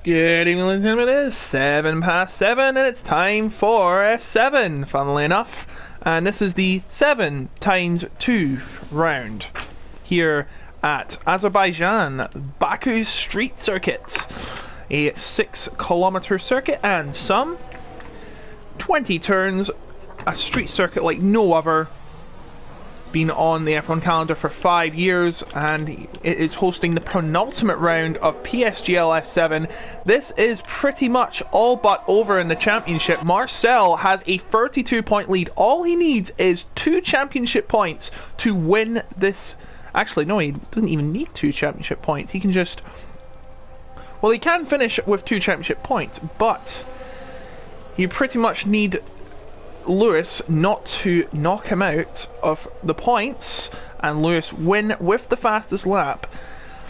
Good evening, ladies and gentlemen. It is 7:07 and it's time for F7, funnily enough. And this is the 7 times 2 round here at Azerbaijan, Baku Street Circuit. A 6-kilometer circuit and some 20 turns, a street circuit like no other. Been on the F1 calendar for 5 years, and it is hosting the penultimate round of PSGL F7. This is pretty much all but over in the championship. Marcel has a 32-point lead. All he needs is 2 championship points to win this. Actually, no, he doesn't even need 2 championship points. He can just... Well, he can finish with 2 championship points, but you pretty much need Lewis not to knock him out of the points, and Lewis win with the fastest lap,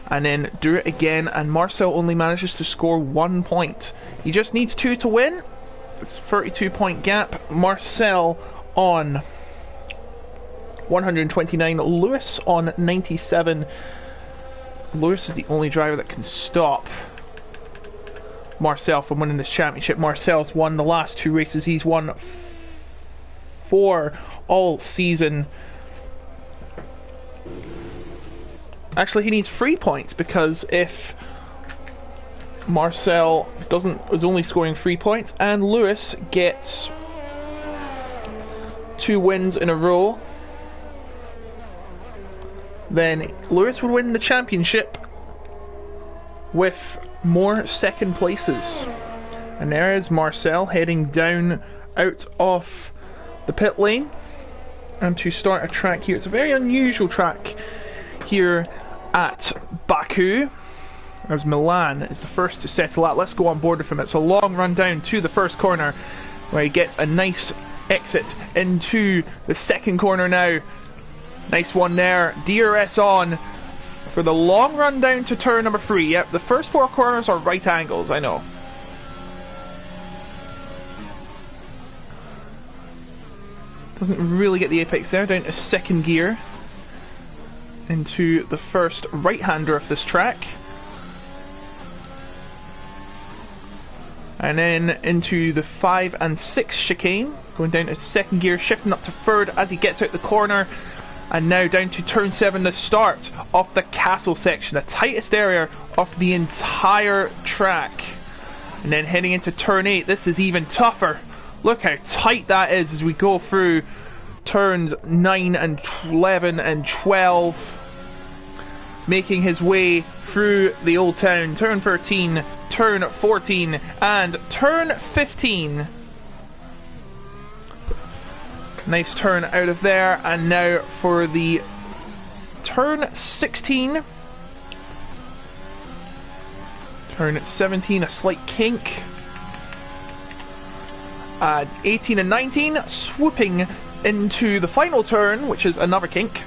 and then do it again, and Marcel only manages to score 1 point. He just needs 2 to win. It's a 32-point gap. Marcel on 129, Lewis on 97. Lewis is the only driver that can stop Marcel from winning this championship. Marcel's won the last 2 races. He's won 4 all season. Actually, he needs 3 points, because if Marcel is only scoring 3 points and Lewis gets 2 wins in a row, then Lewis would win the championship with more second places. And there is Marcel heading down out of the pit lane and to start a track here. It's a very unusual track here at Baku, as Milan is the first to settle out. Let's go on board with him. It's a long run down to the first corner where he gets a nice exit into the second corner now. Nice one there. DRS on for the long run down to turn number 3. Yep, the first 4 corners are right angles, I know. Doesn't really get the apex there, down to second gear into the first right-hander of this track, and then into the 5 and 6 chicane, going down to second gear, shifting up to third as he gets out the corner, and now down to turn 7, the start of the castle section, the tightest area of the entire track, and then heading into turn 8. This is even tougher. Look how tight that is as we go through turns 9 and 11 and 12, making his way through the old town. Turn 13, turn 14 and turn 15. Nice turn out of there, and now for the turn 16, turn 17, a slight kink. 18 and 19, swooping into the final turn, which is another kink.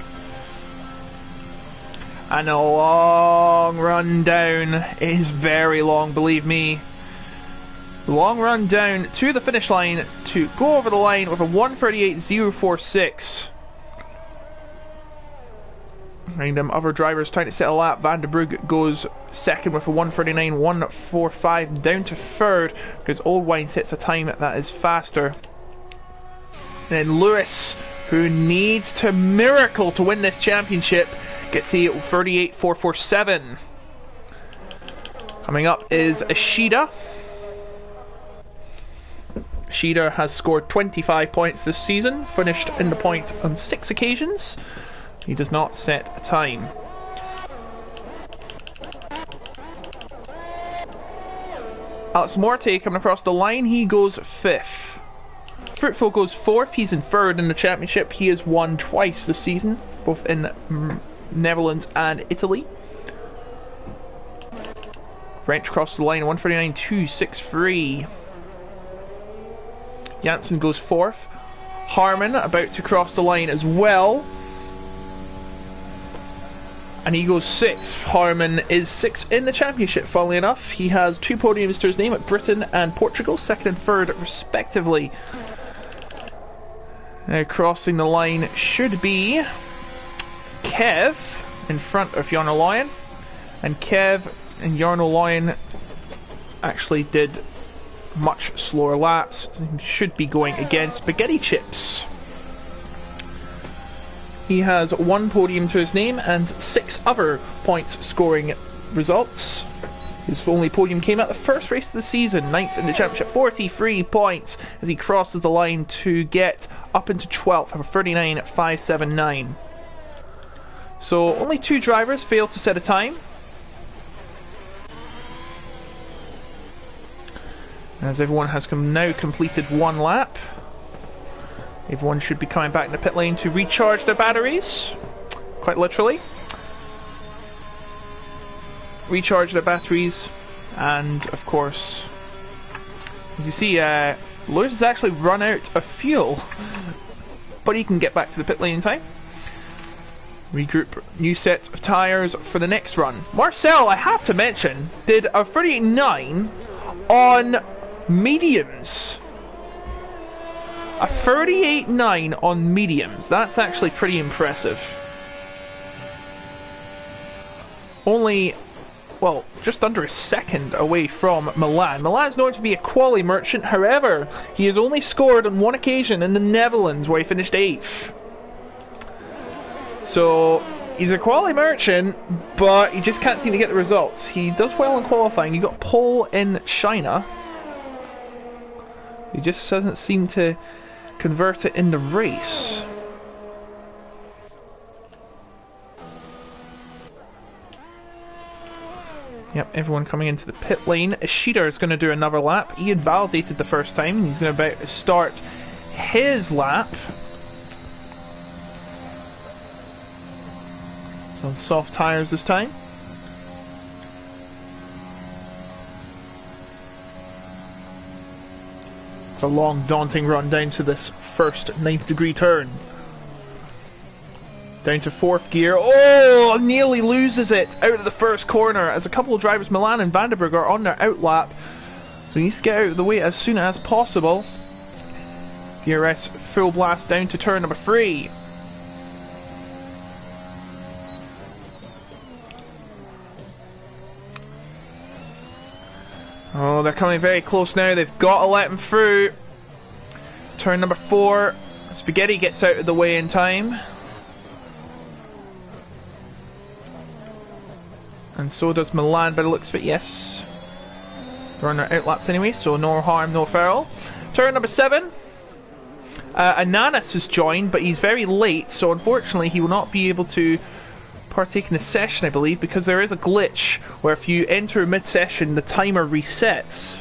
And a long run down. It is very long, believe me. Long run down to the finish line to go over the line with a 1:38.046. And other drivers trying to set a lap. Van der Brugge goes second with a 1:39.145, down to third because Old Wine sets a time that is faster. And then Lewis, who needs to miracle to win this championship, gets a 38.447. Coming up is Ishida. Ishida has scored 25 points this season, finished in the points on 6 occasions. He does not set a time. Alex Morte coming across the line, he goes 5th. Fruitful goes 4th, he's in 3rd in the championship. He has won twice this season, both in Netherlands and Italy. French across the line, 1:39.263. Janssen goes 4th. Harman about to cross the line as well, and he goes 6th. Harman is 6th in the championship, funnily enough. He has 2 podiums to his name at Britain and Portugal, 2nd and 3rd respectively. Now crossing the line should be Kev in front of Jarno Lion, and Kev and Jarno Lion actually did much slower laps. Should be going against Spaghetti Chips. He has 1 podium to his name and 6 other points scoring results. His only podium came at the first race of the season, 9th in the championship, 43 points as he crosses the line to get up into 12th for 39.579. So only 2 drivers failed to set a time. As everyone has now completed 1 lap. Everyone should be coming back in the pit lane to recharge their batteries, quite literally. Recharge their batteries, and of course, as you see, Lewis has actually run out of fuel, but he can get back to the pit lane in time. Regroup, new set of tyres for the next run. Marcel, I have to mention, did a 38.9 on mediums. A 38.9 on mediums. That's actually pretty impressive. Only, well, just under a second away from Milan. Milan's known to be a quali merchant, however, he has only scored on 1 occasion in the Netherlands where he finished 8th. So, he's a quali merchant, but he just can't seem to get the results. He does well in qualifying. He got pole in China. He just doesn't seem to convert it in the race. Yep, everyone coming into the pit lane. Ishida is going to do another lap. He had validated the first time, and he's going to about to start his lap. It's on soft tyres this time. It's a long, daunting run down to this first 90-degree turn. Down to 4th gear. Oh, nearly loses it out of the first corner as a couple of drivers, Milan and Vandenberg, are on their outlap. So he needs to get out of the way as soon as possible. DRS full blast down to turn number 3. Oh, they're coming very close now. They've got to let him through. Turn number 4. Spaghetti gets out of the way in time. And so does Milan by the looks of it, yes. They're on their outlaps anyway, so no harm, no foul. Turn number 7. Ananas has joined, but he's very late, so unfortunately he will not be able to partake in the session, I believe, because there is a glitch where if you enter mid-session, the timer resets.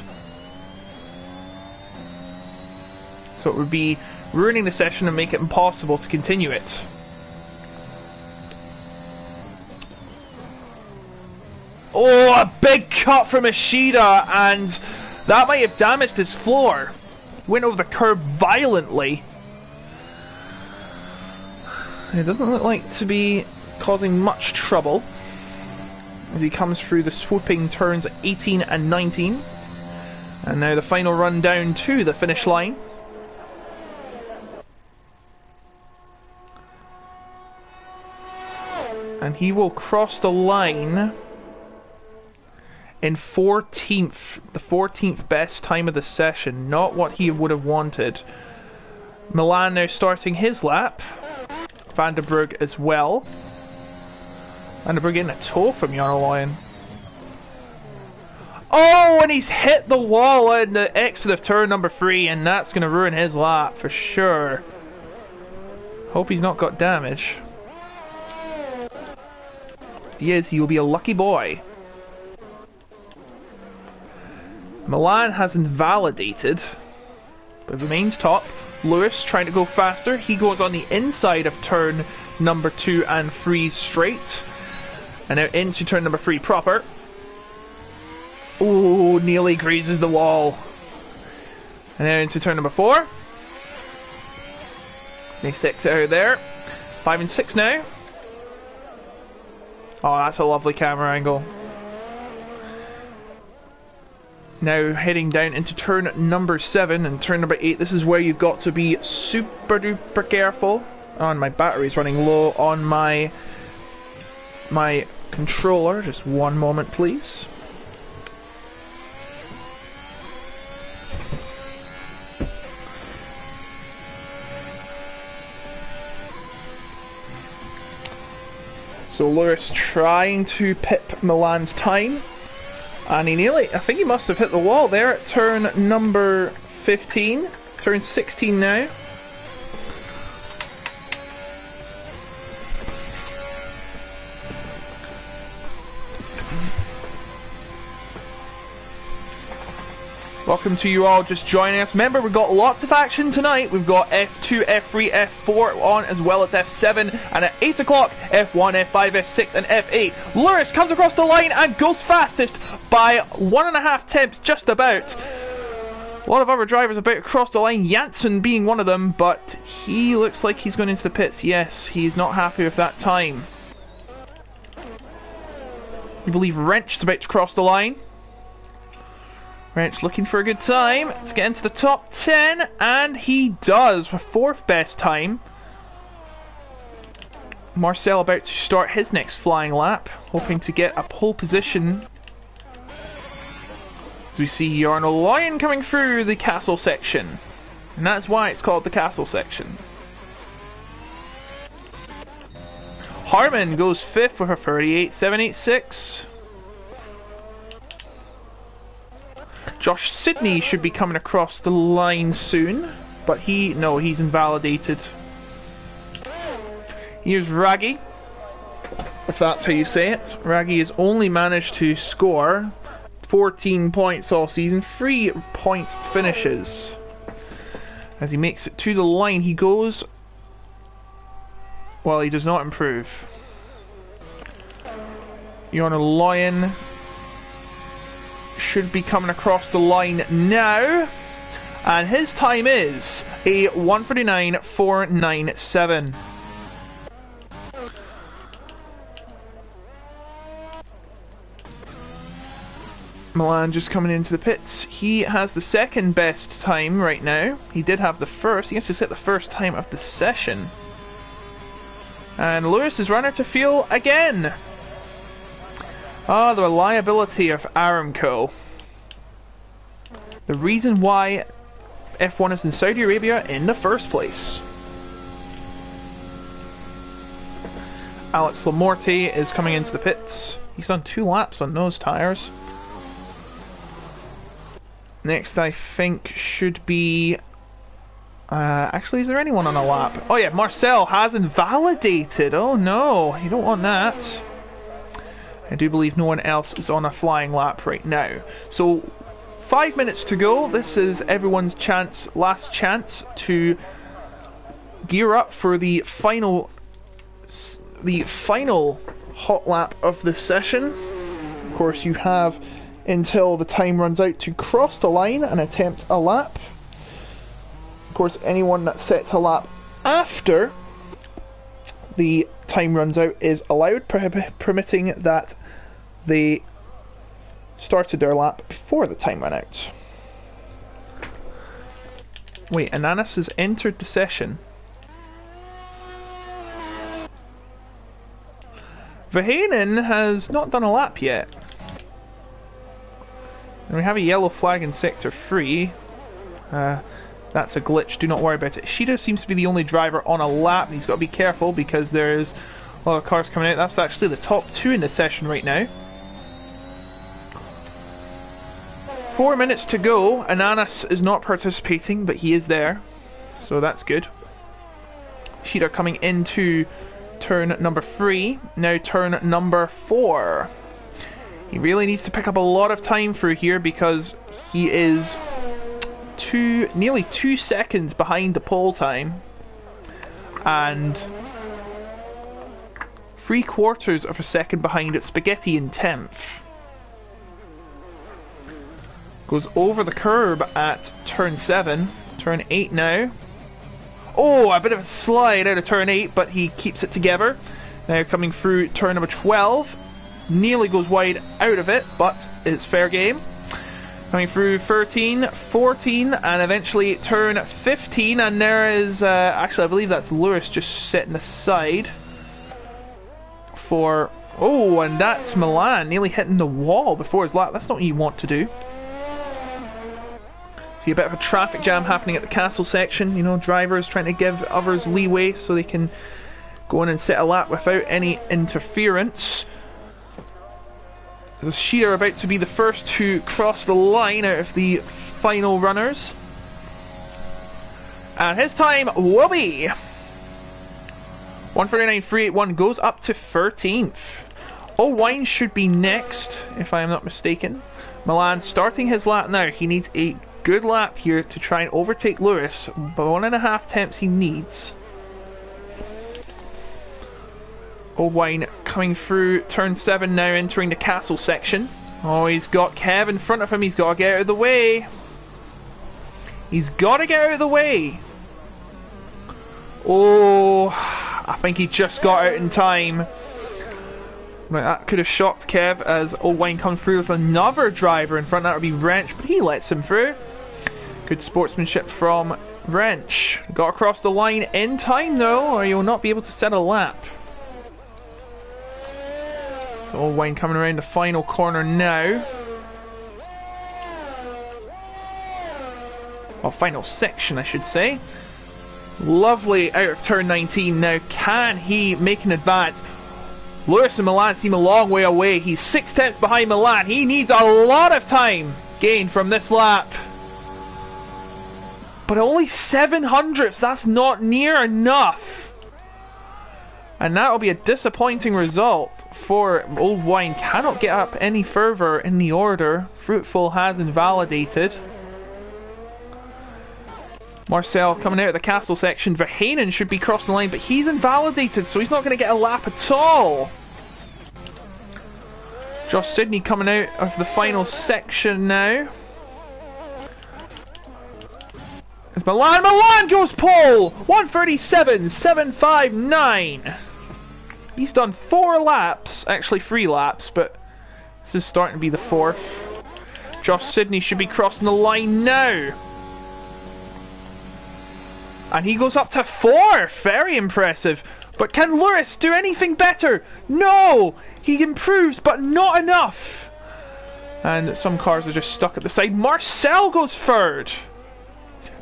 So it would be ruining the session and make it impossible to continue it. Oh, a big cut from Ishida, and that might have damaged his floor. Went over the curb violently. It doesn't look like to be causing much trouble as he comes through the swooping turns 18 and 19. And now the final run down to the finish line. And he will cross the line in 14th, the 14th best time of the session, not what he would have wanted. Milan now starting his lap. Vandenberg as well. Vandenberg getting a tow from Jarno Lion. Oh, and he's hit the wall in the exit of turn number 3, and that's going to ruin his lap for sure. Hope he's not got damage. If he is, he will be a lucky boy. Milan has invalidated, but remains top. Lewis trying to go faster. He goes on the inside of turn number 2 and 3 straight. And now into turn number 3 proper. Ooh, nearly grazes the wall. And now into turn number 4. They 6 out there. 5 and 6 now. Oh, that's a lovely camera angle. Now heading down into turn number 7 and turn number 8. This is where you've got to be super duper careful. Oh, my battery's running low on my controller. Just one moment, please. So Lewis trying to pip Milan's time. And he nearly, I think he must have hit the wall there at turn number 15. Turn 16 now. Welcome to you all just joining us. Remember, we've got lots of action tonight. We've got F2, F3, F4 on, as well as F7. And at 8 o'clock, F1, F5, F6 and F8. Lewis comes across the line and goes fastest by 1.5 tenths, just about. A lot of other drivers about to cross the line, Janssen being one of them, but he looks like he's going into the pits. Yes, he's not happy with that time. We believe Wrench is about to cross the line. Wrench looking for a good time to get into the top 10, and he does with 4th best time. Marcel about to start his next flying lap, hoping to get a pole position. As we see Jarno Loyen coming through the castle section, and that's why it's called the castle section. Harman goes 5th with a 38.786. Josh Sidney should be coming across the line soon, but he's invalidated. Here's Raggy, if that's how you say it. Raggy has only managed to score 14 points all season, 3 points finishes. As he makes it to the line, he goes, well, he does not improve. Jarno Loyen should be coming across the line now, and his time is a 1:39.497. Milan just coming into the pits. He has the 2nd best time right now. He did have the 1st. He actually set the 1st time of the session. And Lewis is runner to fuel again. Ah, the reliability of Aramco. The reason why F1 is in Saudi Arabia in the first place. Alex Lamorte is coming into the pits. He's done 2 laps on those tyres. Next, I think, should be... actually, is there anyone on a lap? Oh yeah, Marcel has invalidated. Oh no, you don't want that. I do believe no one else is on a flying lap right now. So, 5 minutes to go. This is everyone's last chance to gear up for the final hot lap of this session. Of course, you have until the time runs out to cross the line and attempt a lap. Of course, anyone that sets a lap after the time runs out is allowed, permitting that they started their lap before the time ran out. Wait, Ananas has entered the session. Vahanen has not done a lap yet. And we have a yellow flag in sector 3. That's a glitch, do not worry about it. Shido seems to be the only driver on a lap, and he's got to be careful because there's a lot of cars coming out. That's actually the top 2 in the session right now. 4 minutes to go. Ananas is not participating, but he is there, so that's good. Shido coming into turn number 3, now turn number 4. He really needs to pick up a lot of time through here because he is nearly 2 seconds behind the pole time and 3/4 of a second behind at Spaghetti in 10th. Goes over the curb at turn 7, turn 8 now. Oh, a bit of a slide out of turn 8, but he keeps it together. Now coming through turn number 12, nearly goes wide out of it, but it's fair game. Coming through 13, 14, and eventually turn 15, and there is, actually I believe that's Lewis just setting aside for, oh, and that's Milan nearly hitting the wall before his lap. That's not what you want to do. See a bit of a traffic jam happening at the castle section, you know, drivers trying to give others leeway so they can go in and set a lap without any interference. The Sheet are about to be the first to cross the line out of the final runners. And his time will be 1:39.381, goes up to 13th. O'Wine should be next, if I am not mistaken. Milan starting his lap now. He needs a good lap here to try and overtake Lewis. But 1.5 attempts he needs. O'Wine coming through turn 7 now, entering the castle section. Oh, he's got Kev in front of him. He's got to get out of the way. He's got to get out of the way. Oh, I think he just got out in time. Right, that could have shocked Kev as O'Wine comes through with another driver in front. That would be Wrench, but he lets him through. Good sportsmanship from Wrench. Got across the line in time though, or you'll not be able to set a lap. So O'Wine coming around the final corner now. Well, final section I should say. Lovely out of turn 19 now. Can he make an advance? Lewis and Milan seem a long way away. He's 6/10 behind Milan. He needs a lot of time gained from this lap. But only 700ths. That's not near enough. And that'll be a disappointing result for Old Wine. Cannot get up any further in the order. Fruitful has invalidated. Marcel coming out of the castle section. Verhaenen should be crossing the line, but he's invalidated, so he's not going to get a lap at all. Josh Sidney coming out of the final section now. It's Milan. Milan goes pole! 1:37.759. He's done 4 laps, actually 3 laps, but this is starting to be the 4th. Josh Sidney should be crossing the line now. And he goes up to 4th. Very impressive. But can Lewis do anything better? No! He improves, but not enough. And some cars are just stuck at the side. Marcel goes 3rd.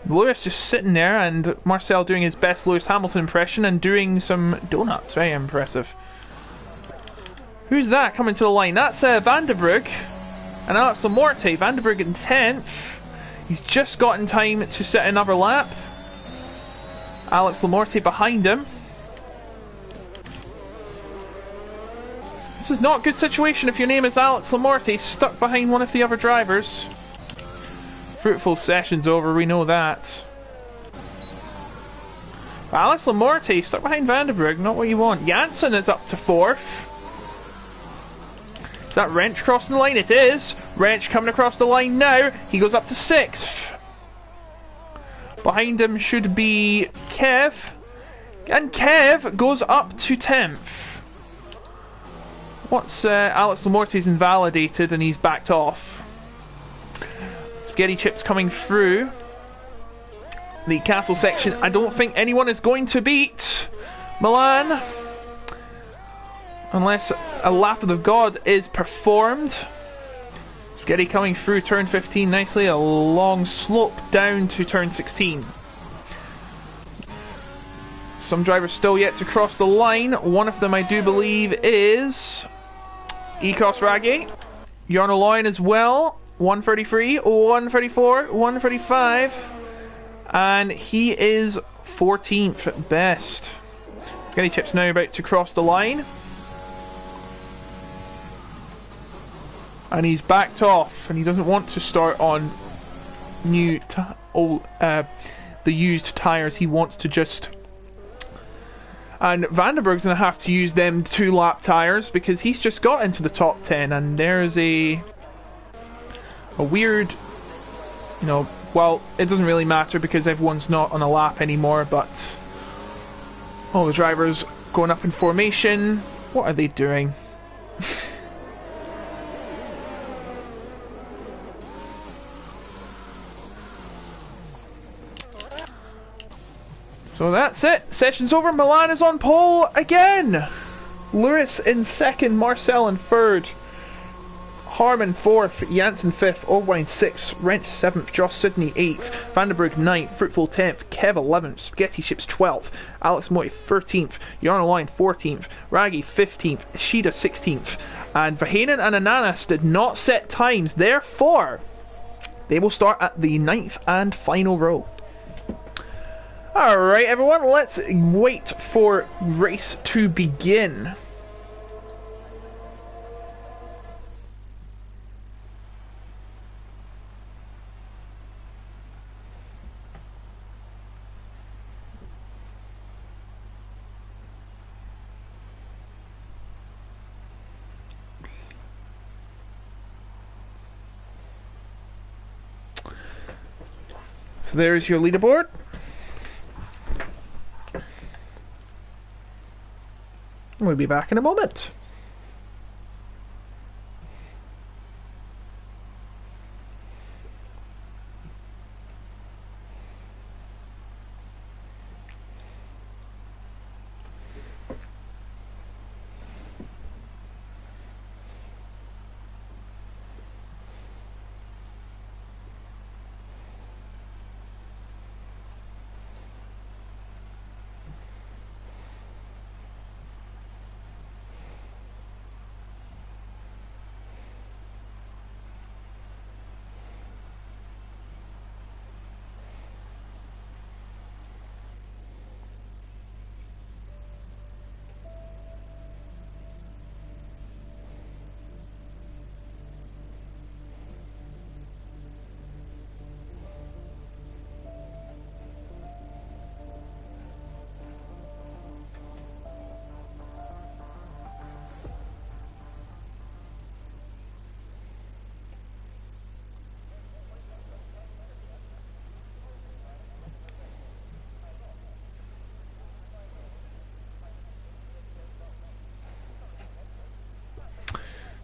Lewis just sitting there, and Marcel doing his best Lewis Hamilton impression and doing some donuts. Very impressive. Who's that coming to the line? That's Vandenbrugh and Alex Lamorte. Vandenbrugh in 10th. He's just got in time to set another lap. Alex Lamorte behind him. This is not a good situation if your name is Alex Lamorte, stuck behind one of the other drivers. Fruitful session's over, we know that. Alex Lamorte stuck behind Vandenbrugh, not what you want. Janssen is up to 4th. Is that Wrench crossing the line? It is. Wrench coming across the line now. He goes up to 6th. Behind him should be Kev. And Kev goes up to 10th. What's Alex Lamorte's invalidated and he's backed off. Spaghetti chips coming through the castle section. I don't think anyone is going to beat Milan unless a lap of the god is performed. Spaghetti coming through turn 15 nicely, a long slope down to turn 16. Some drivers still yet to cross the line. One of them I do believe is Ekos Raggi. Jarno Loyen as well. 133, 134, 135. And he is 14th at best. Spaghetti chips now about to cross the line. And he's backed off, and he doesn't want to start on the used tyres. He wants to just... And Vandenberg's going to have to use them 2-lap tyres because he's just got into the top 10, and there's a weird, you know, well, it doesn't really matter because everyone's not on a lap anymore, but all the drivers going up in formation. What are they doing? So that's it. Session's over. Milan is on pole again. Lewis in 2nd, Marcel in 3rd. Harman 4th, Janssen 5th, Orwine 6th, Wrench 7th, Josh Sidney 8th, Vandenberg 9th, Fruitful 10th, Kev 11th, Spaghetti Chips 12th, Alex Moy 13th, Yarn Line 14th, Raggy 15th, Shida 16th, and Vahanen and Ananas did not set times, therefore they will start at the 9th and final row. Alright everyone, let's wait for race to begin. So there's your leaderboard. We'll be back in a moment.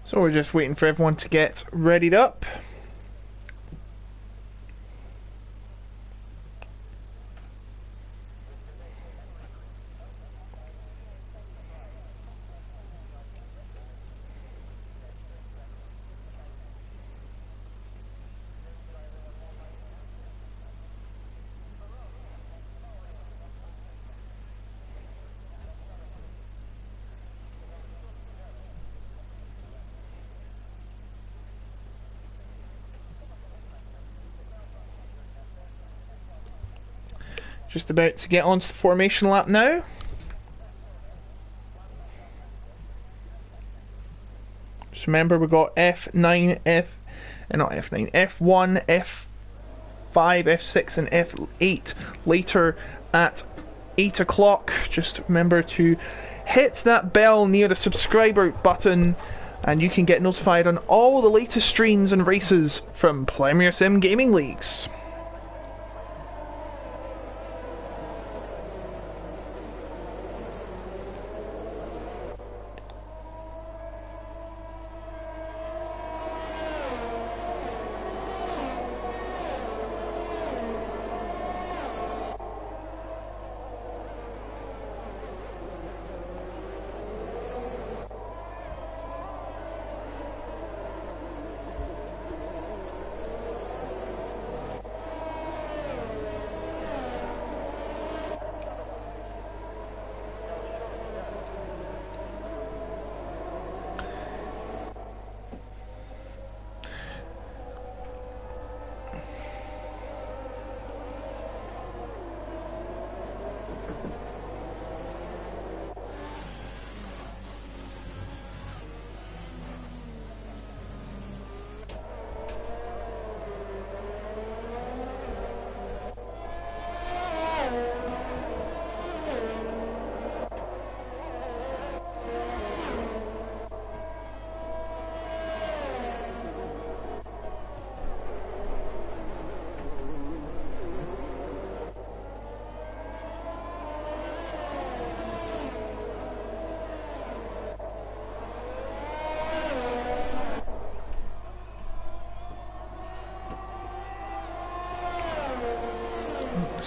So we're just waiting for everyone to get readied up. Just about to get onto the formation lap now. Just remember we've got F9, F1, F5, F6 and F8 later at 8 o'clock. Just remember to hit that bell near the subscriber button and you can get notified on all the latest streams and races from Premier Sim Gaming Leagues.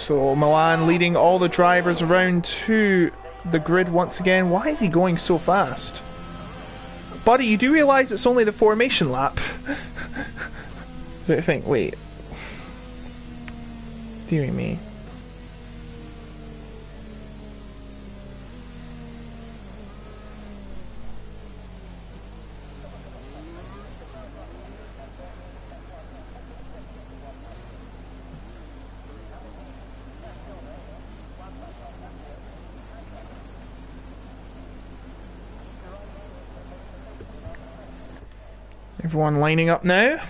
So Milan leading all the drivers around to the grid once again. Why is he going so fast? Buddy, you do realise it's only the formation lap? Do you think, wait. Dearie me. Everyone lining up now.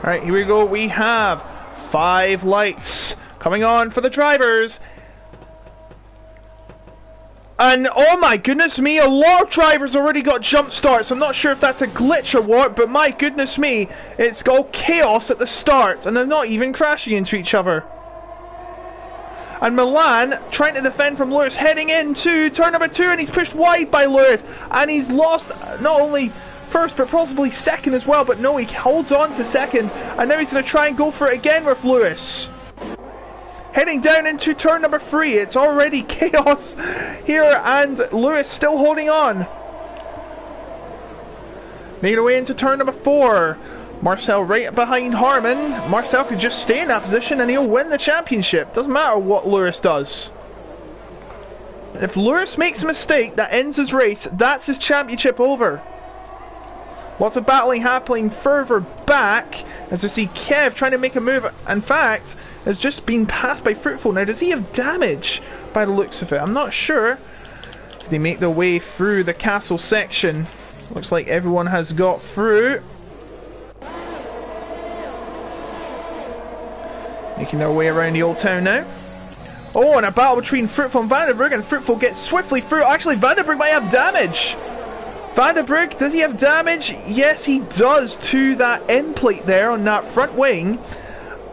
Alright, here we go. We have 5 lights coming on for the drivers. And oh my goodness me, a lot of drivers already got jump starts. I'm not sure if that's a glitch or what, but my goodness me, it's got chaos at the start and they're not even crashing into each other. And Milan trying to defend from Lewis, heading into turn number 2, and he's pushed wide by Lewis, and he's lost not only first but possibly second as well, but no, he holds on to second, and now he's going to try and go for it again with Lewis. Heading down into turn number 3, it's already chaos here, and Lewis still holding on. Making away into turn number 4. Marcel right behind Harmon. Marcel could just stay in that position and he'll win the championship. Doesn't matter what Lewis does. If Lewis makes a mistake that ends his race, that's his championship over. Lots of battling happening further back as we see Kev trying to make a move. In fact, has just been passed by Fruitful. Now, does he have damage by the looks of it? I'm not sure. As they make their way through the castle section, looks like everyone has got through. Making their way around the old town now. Oh, and a battle between Fruitful and Vandenberg, and Fruitful gets swiftly through. Actually, Vandenberg might have damage. Vandenberg, does he have damage? Yes, he does to that end plate there on that front wing.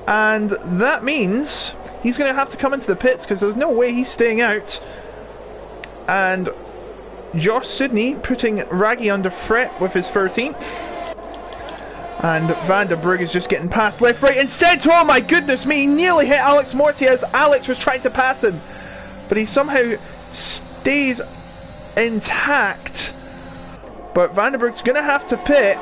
And that means he's going to have to come into the pits because there's no way he's staying out. And Josh Sidney putting Raggy under threat with his 13th. And Vandenberg is just getting past left, right and centre. Oh my goodness me, he nearly hit Alex Morty as Alex was trying to pass him. But he somehow stays intact. But Vandenberg's going to have to pit.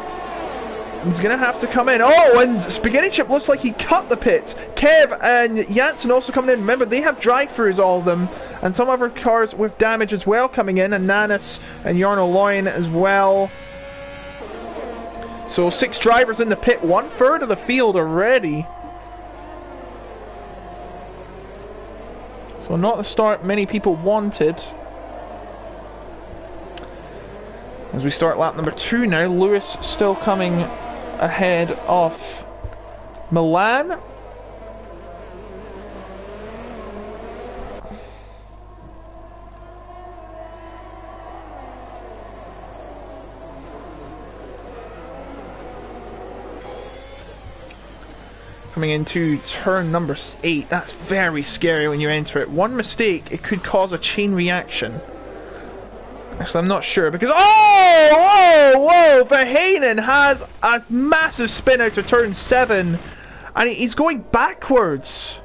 He's going to have to come in. Oh, and Spaghetti Chip looks like he cut the pit. Kev and Janssen also coming in. Remember, they have drive-thrus, all of them. And some other cars with damage as well coming in. And Nanis and Jarno Loin as well. So 6 drivers in the pit. 1/3 of the field already. So not the start many people wanted. As we start lap number 2 now, Lewis still coming ahead of Milan. Coming into turn number 8, that's very scary when you enter it. One mistake, it could cause a chain reaction. Actually, I'm not sure because... whoa! Verheyen has a massive spin out of turn 7. And he's going backwards.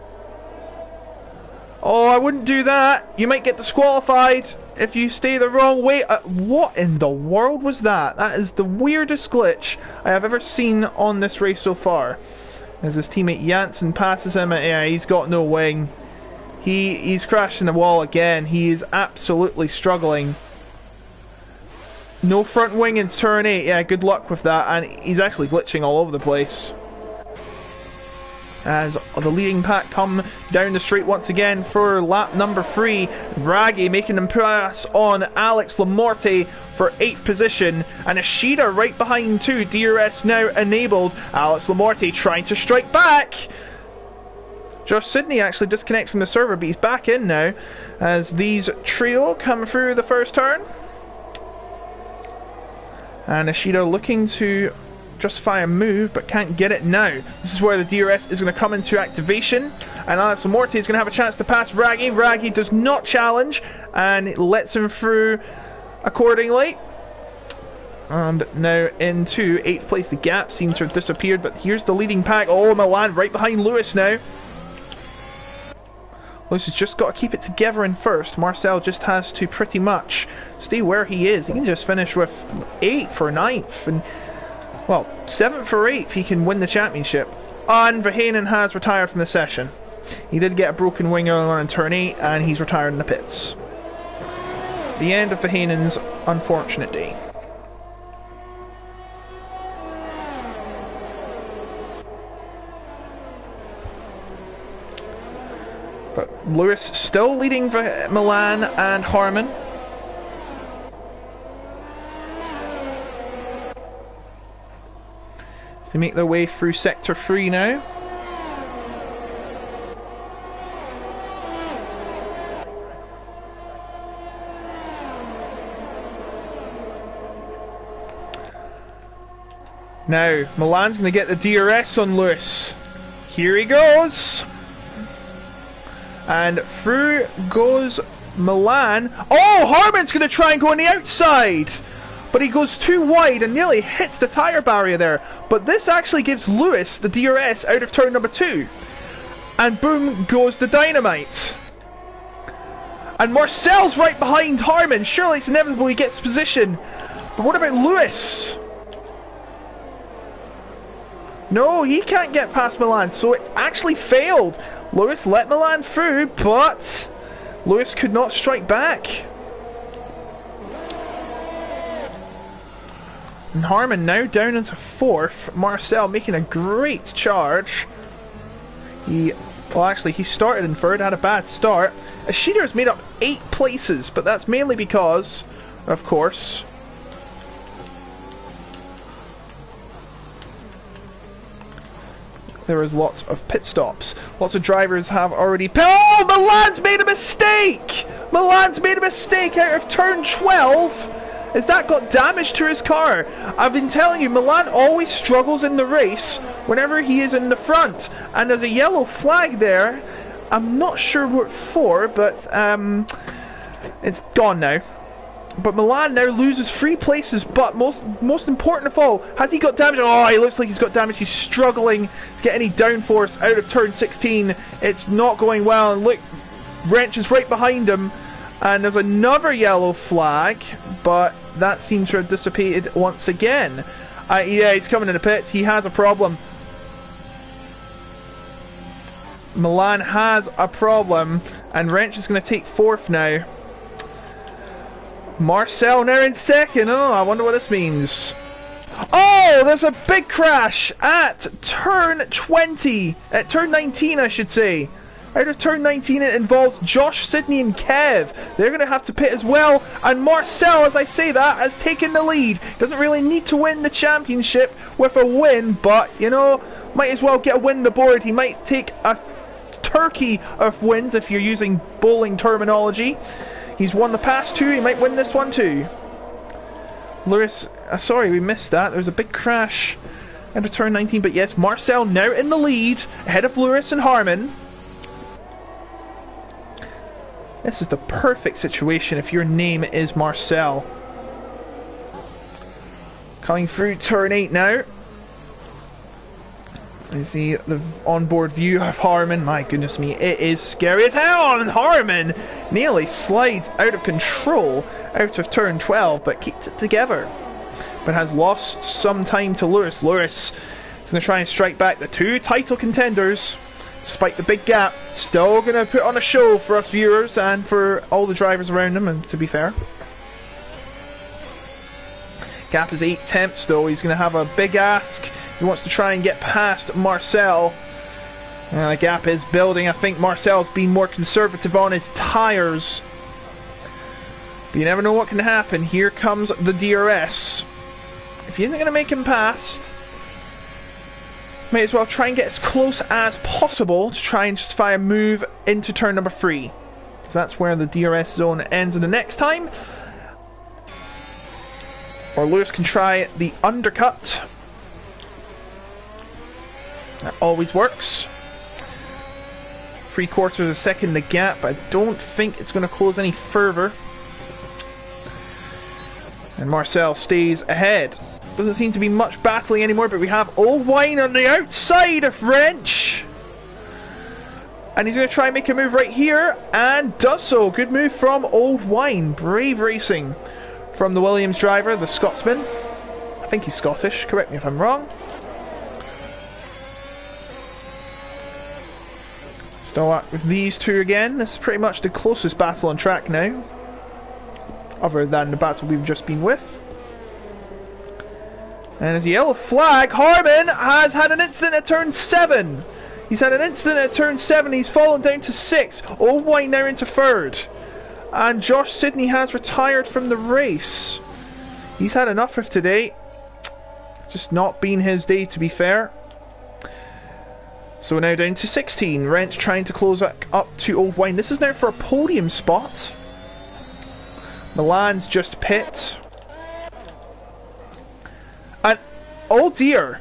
Oh, I wouldn't do that. You might get disqualified if you stay the wrong way. What in the world was that? That is the weirdest glitch I have ever seen on this race so far. As his teammate Janssen passes him, yeah, he's got no wing. He's crashing the wall again. He is absolutely struggling. No front wing in turn 8, yeah, good luck with that, and he's actually glitching all over the place. As the leading pack come down the straight once again for lap number 3, Raggy making them pass on Alex Lamorte for 8th position, and Ishida right behind too. DRS now enabled. Alex Lamorte trying to strike back. Josh Sidney actually disconnects from the server, but he's back in now as these trio come through the first turn. And Ishida looking to justify a move, but can't get it now. This is where the DRS is going to come into activation, and Alex Morte is going to have a chance to pass Raggy. Raggy does not challenge, and it lets him through accordingly. And now into 8th place. The gap seems to have disappeared, but here's the leading pack. Oh, Milan right behind Lewis now. Lewis has just got to keep it together in first. Marcel just has to pretty much stay where he is. He can just finish with 8th or 9th, and well, 7th or 8th, he can win the championship. And Verheyen has retired from the session. He did get a broken wing earlier in turn 8, and he's retired in the pits. The end of Verheyen's unfortunate day. But Lewis still leading Milan and Harman. So they make their way through sector 3 now. Now, Milan's going to get the DRS on Lewis. Here he goes. And through goes Milan. Oh, Harman's going to try and go on the outside. But he goes too wide and nearly hits the tyre barrier there. But this actually gives Lewis the DRS out of turn number 2. And boom goes the dynamite. And Marcel's right behind Harman. Surely it's inevitable he gets position. But what about Lewis? No, he can't get past Milan, so it actually failed. Lewis let Milan through, but Lewis could not strike back. And Harman now down into 4th. Marcel making a great charge. He started in 3rd, had a bad start. Ashida has made up 8 places, but that's mainly because, of course, there is lots of pit stops. Lots of drivers have already... Oh, Milan's made a mistake! Milan's made a mistake out of turn 12! Has that got damage to his car? I've been telling you, Milan always struggles in the race whenever he is in the front. And there's a yellow flag there. I'm not sure what for, but it's gone now. But Milan now loses 3 places, but most important of all, has he got damage? Oh, he looks like he's got damage. He's struggling to get any downforce out of turn 16. It's not going well, and look, Wrench is right behind him. And there's another yellow flag, but that seems to have dissipated once again. Yeah, he's coming in the pits. He has a problem. Milan has a problem, and Wrench is going to take 4th now. Marcel now in 2nd. Oh, I wonder what this means. Oh, there's a big crash at turn 20. At turn 19, I should say. Out of turn 19, it involves Josh, Sydney, and Kev. They're going to have to pit as well. And Marcel, as I say that, has taken the lead. Doesn't really need to win the championship with a win, but, you know, might as well get a win on the board. He might take a turkey of wins if you're using bowling terminology. He's won the past 2, he might win this one too. Lewis, sorry we missed that. There was a big crash out of turn 19, but yes, Marcel now in the lead, ahead of Lewis and Harman. This is the perfect situation if your name is Marcel. Coming through turn 8 now. You see the onboard view of Harman. My goodness me, it is scary as hell, and Harman nearly slides out of control out of turn 12, but keeps it together. But has lost some time to Lewis. Lewis is going to try and strike back. The 2 title contenders, despite the big gap, still going to put on a show for us viewers and for all the drivers around them, and to be fair. Gap is 8 tenths though. He's going to have a big ask. He wants to try and get past Marcel. And the gap is building. I think Marcel's been more conservative on his tyres. But you never know what can happen. Here comes the DRS. If he isn't going to make him past, may as well try and get as close as possible to try and justify a move into turn number 3. Because that's where the DRS zone ends in the next time. Or Lewis can try the undercut. That always works. 3/4 of a second the gap. I don't think it's going to close any further. And Marcel stays ahead. Doesn't seem to be much battling anymore, but we have Old Wine on the outside of Wrench. And he's going to try and make a move right here, and does so. Good move from Old Wine. Brave racing from the Williams driver, the Scotsman. I think he's Scottish, correct me if I'm wrong. Start with these two again. This is pretty much the closest battle on track now, other than the battle we've just been with. And as a yellow flag, Harmon has had an incident at turn 7. He's had an incident at turn 7. He's fallen down to 6. Old Wine now into 3rd. And Josh Sidney has retired from the race. He's had enough of today. Just not been his day, to be fair. So we're now down to 16. Wrench trying to close up to Old Wine. This is now for a podium spot. Milan's just pit. And oh dear.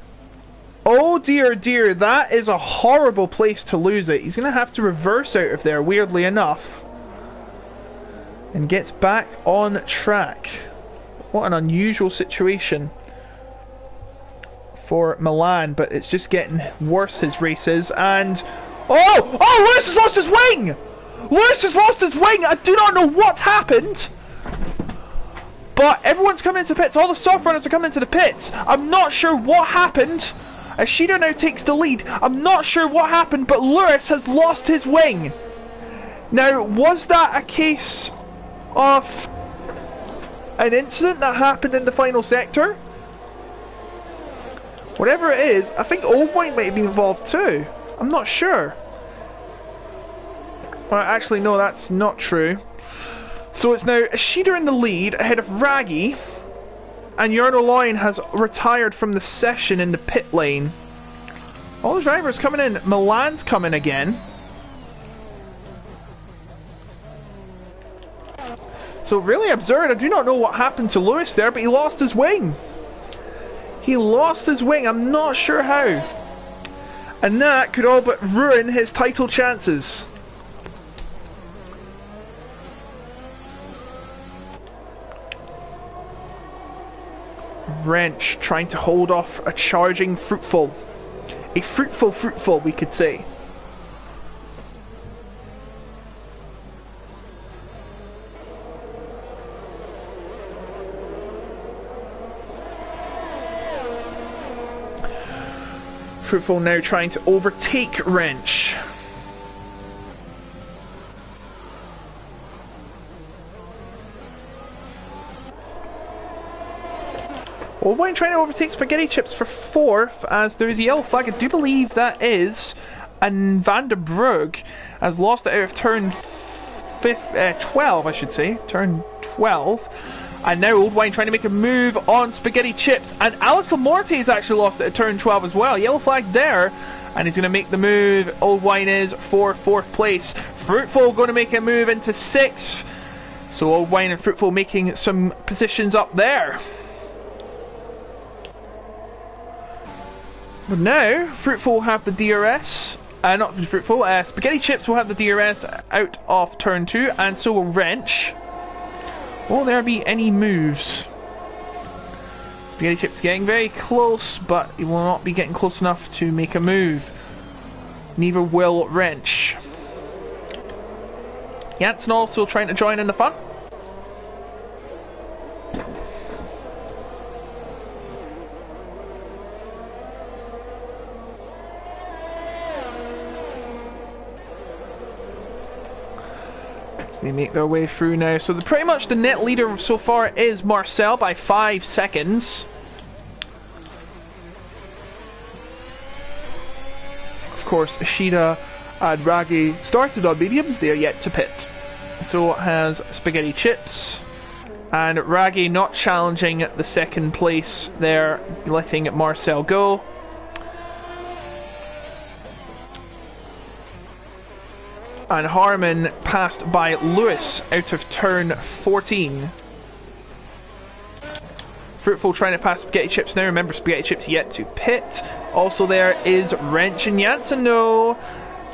Oh dear, dear. That is a horrible place to lose it. He's going to have to reverse out of there, weirdly enough. And gets back on track. What an unusual situation for Milan, but it's just getting worse, his races. And oh, Lewis has lost his wing. Lewis has lost his wing. I do not know what happened, but everyone's coming into the pits. All the soft runners are coming into the pits. I'm not sure what happened. Ashida now takes the lead. I'm not sure what happened, but Lewis has lost his wing. Now, was that a case of an incident that happened in the final sector? Whatever it is, I think Old Wine might have been involved too. I'm not sure. Well, actually, no, that's not true. So it's now Ashida in the lead ahead of Raggy, and Jarno Loin has retired from the session in the pit lane. All the drivers coming in. Milan's coming again. So really absurd. I do not know what happened to Lewis there, but he lost his wing. He lost his wing. I'm not sure how. And that could all but ruin his title chances. Wrench trying to hold off a charging Fruitful. A fruitful, we could say. Fruitful now trying to overtake Wrench. Old Wine trying to overtake Spaghetti Chips for 4th, as there is a yellow flag. I do believe that is, and Van der Brugge has lost it out of turn 12, I should say. Turn 12. And now Old Wine trying to make a move on Spaghetti Chips. And Alex Lamorte has actually lost it at turn 12 as well. Yellow flag there. And he's going to make the move. Old Wine is for 4th place. Fruitful going to make a move into 6th. So Old Wine and Fruitful making some positions up there. But now, Fruitful will have the DRS. Not Fruitful, Spaghetti Chips will have the DRS out of turn 2. And so will Wrench. Will there be any moves? Spaghetti Chips getting very close, but he will not be getting close enough to make a move. Neither will Wrench. Janssen also trying to join in the fun. They make their way through now. So pretty much the net leader so far is Marcel by 5 seconds. Of course, Ishida and Raggy started on mediums. They are yet to pit. So has Spaghetti Chips. And Raggy not challenging the 2nd place there, letting Marcel go. And Harmon passed by Lewis out of turn 14. Fruitful trying to pass Spaghetti Chips now. Remember, Spaghetti Chips yet to pit. Also there is Wrench and Janssen. No,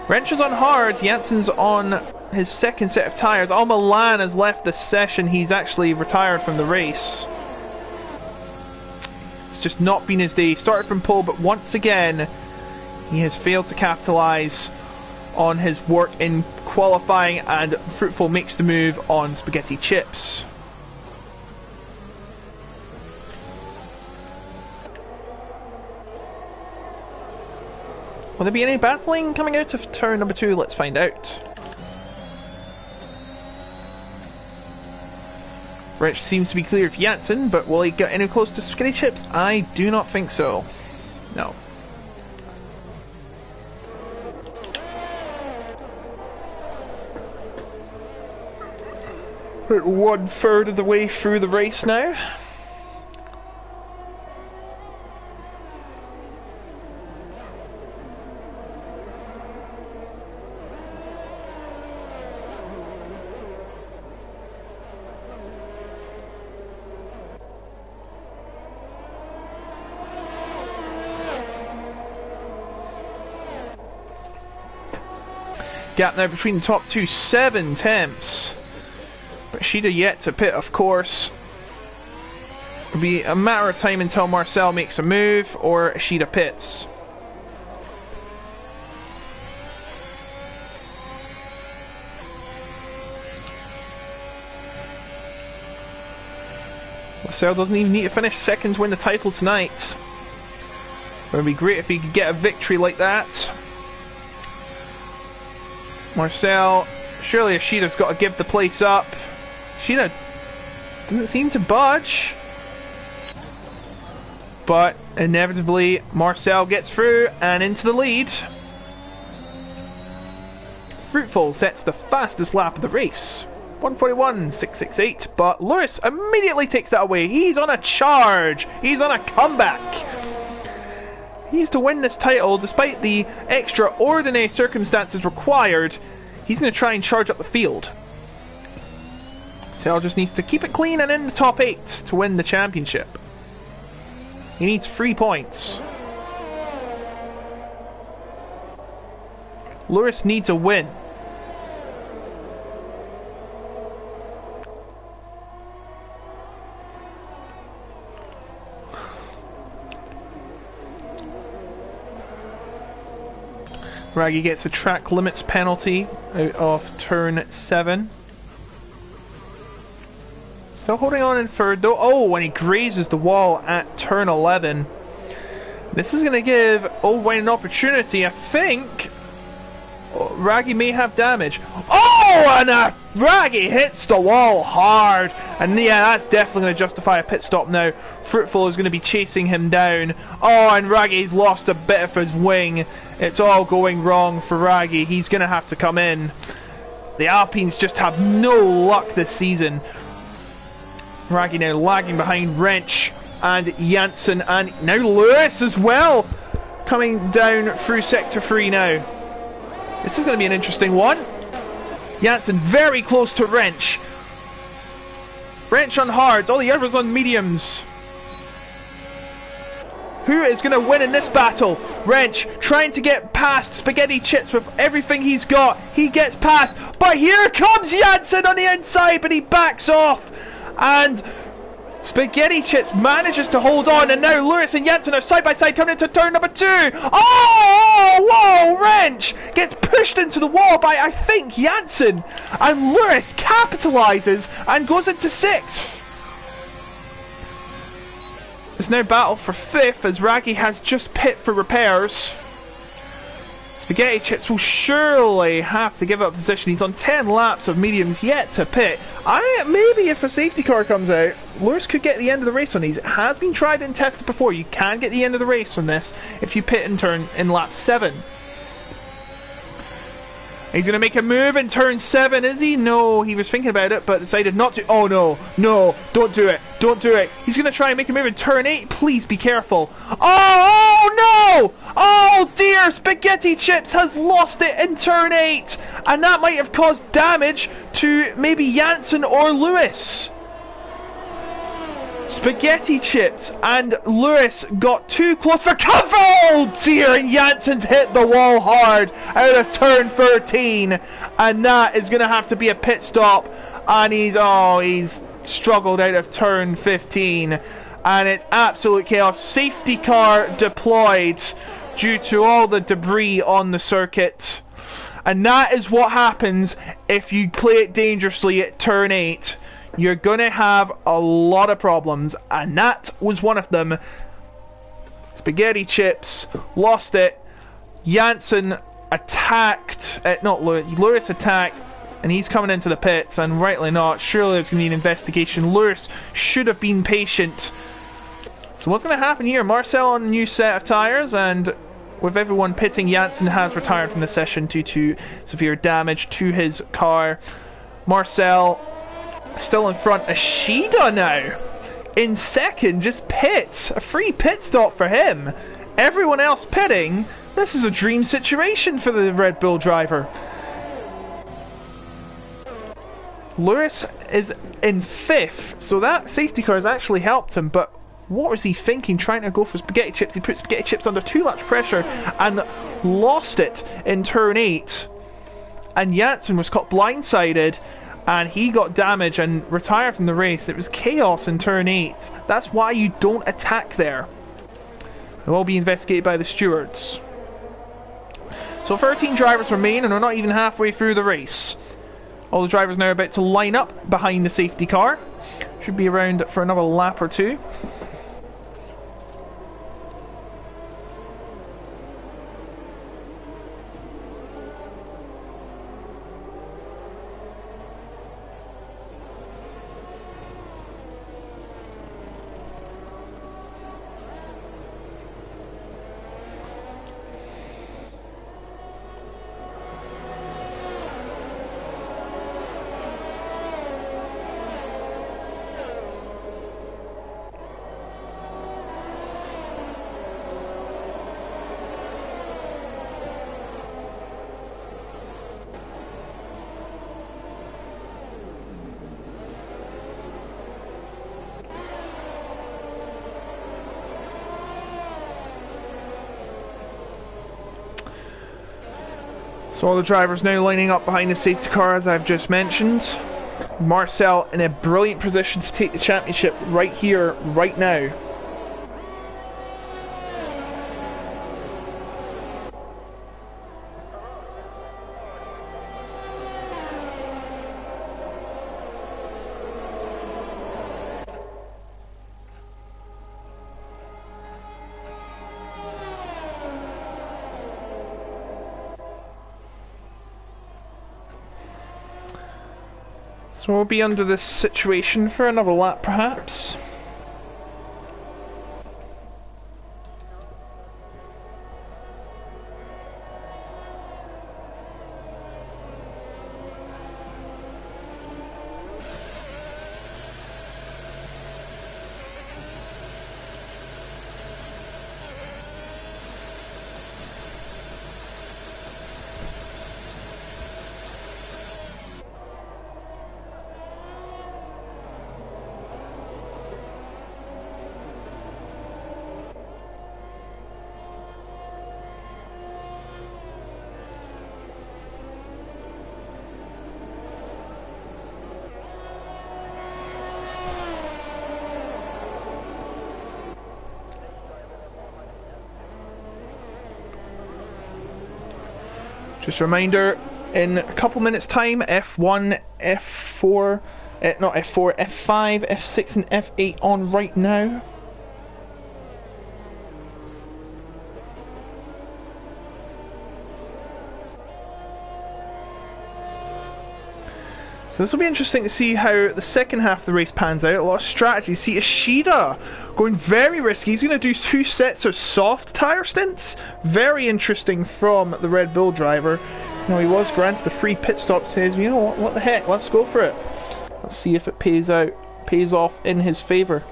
Wrench is on hard. Janssen's on his second set of tyres. Al Milan has left the session. He's actually retired from the race. It's just not been his day. He started from pole, but once again he has failed to capitalise on his work in qualifying, and Fruitful makes the move on Spaghetti Chips. Will there be any battling coming out of turn number 2? Let's find out. Wrench seems to be clear of Janssen, but will he get any close to Spaghetti Chips? I do not think so. No. We're 1/3 of the way through the race now. Gap now between the top two, 7 tenths. But Shida yet to pit, of course. It'll be a matter of time until Marcel makes a move or Shida pits. Marcel doesn't even need to finish second to win the title tonight. It would be great if he could get a victory like that. Marcel, surely Ashida's got to give the place up. Ashida doesn't seem to budge. But inevitably Marcel gets through and into the lead. Fruitful sets the fastest lap of the race. 1:41.668, but Lewis immediately takes that away. He's on a charge. He's on a comeback. He's to win this title despite the extraordinary circumstances required. He's going to try and charge up the field. Sal just needs to keep it clean and in the top 8 to win the championship. He needs 3 points. Lewis needs a win. Raggy gets a track limits penalty out of turn 7. Still holding on in third though. Oh, when he grazes the wall at turn 11. This is going to give Old Wayne an opportunity. I think Raggy may have damage. Oh, and Raggy hits the wall hard. And yeah, that's definitely going to justify a pit stop now. Fruitful is going to be chasing him down. Oh, and Raggy's lost a bit of his wing. It's all going wrong for Raggy. He's going to have to come in. The Alpines just have no luck this season. Raggy now lagging behind Wrench and Janssen, and now Lewis as well, coming down through sector 3 now. This is going to be an interesting one. Janssen very close to Wrench. Wrench on hards, all the others on mediums. Who is going to win in this battle? Wrench trying to get past Spaghetti Chips with everything he's got. He gets past, but here comes Janssen on the inside, but he backs off. And Spaghetti Chips manages to hold on, and now Lewis and Janssen are side by side coming into turn number 2. Oh, whoa, Wrench gets pushed into the wall by, I think, Janssen. And Lewis capitalises and goes into 6th. It's now battle for 5th as Raggy has just pit for repairs. Spaghetti Chips will surely have to give up position. He's on 10 laps of mediums yet to pit. Maybe if a safety car comes out, Lewis could get the end of the race on these. It has been tried and tested before. You can get the end of the race from this if you pit in lap 7. He's going to make a move in turn 7, is he? No, he was thinking about it, but decided not to. Oh, no, don't do it. Don't do it. He's going to try and make a move in turn 8. Please be careful. Oh, no! Oh, dear. Spaghetti Chips has lost it in turn 8. And that might have caused damage to maybe Janssen or Lewis. spaghetti chips, and Lewis got too close for cover. Oh dear, and Jansen's hit the wall hard out of turn 13, and that is going to have to be a pit stop, and he's struggled out of turn 15, and it's absolute chaos. Safety car deployed due to all the debris on the circuit, and that is what happens if you play it dangerously at turn 8. You're gonna have a lot of problems, and that was one of them. Spaghetti chips lost it. Jansen attacked, not Lewis attacked, and he's coming into the pits, and rightly not. Surely there's gonna be an investigation. Lewis should have been patient. So what's gonna happen here? Marcel on a new set of tires, and with everyone pitting, Jansen has retired from the session due to severe damage to his car. Marcel still in front. Ashida now in second, just pits. A free pit stop for him. Everyone else pitting. This is a dream situation for the Red Bull driver. Lewis is in 5th, so that safety car has actually helped him, but what was he thinking, trying to go for spaghetti chips? He put spaghetti chips under too much pressure and lost it in turn 8. And Jansen was caught blindsided, and he got damage and retired from the race. It was chaos in turn 8. That's why you don't attack there. It will be investigated by the stewards. So 13 drivers remain, and we're not even halfway through the race. All the drivers now about to line up behind the safety car. Should be around for another lap or two. So all the drivers now lining up behind the safety car, as I've just mentioned. Marcel in a brilliant position to take the championship right here, right now. So we'll be under this situation for another lap, perhaps. Just a reminder, in a couple minutes time, F1, F4, not F4, F5, F6 and F8 on right now. So this will be interesting to see how the second half of the race pans out. A lot of strategy. See Ishida going very risky. He's going to do 2 sets of soft tyre stints. Very interesting from the Red Bull driver. You know, he was granted a free pit stop. Says, you know what the heck? Let's go for it. Let's see if it pays off in his favour.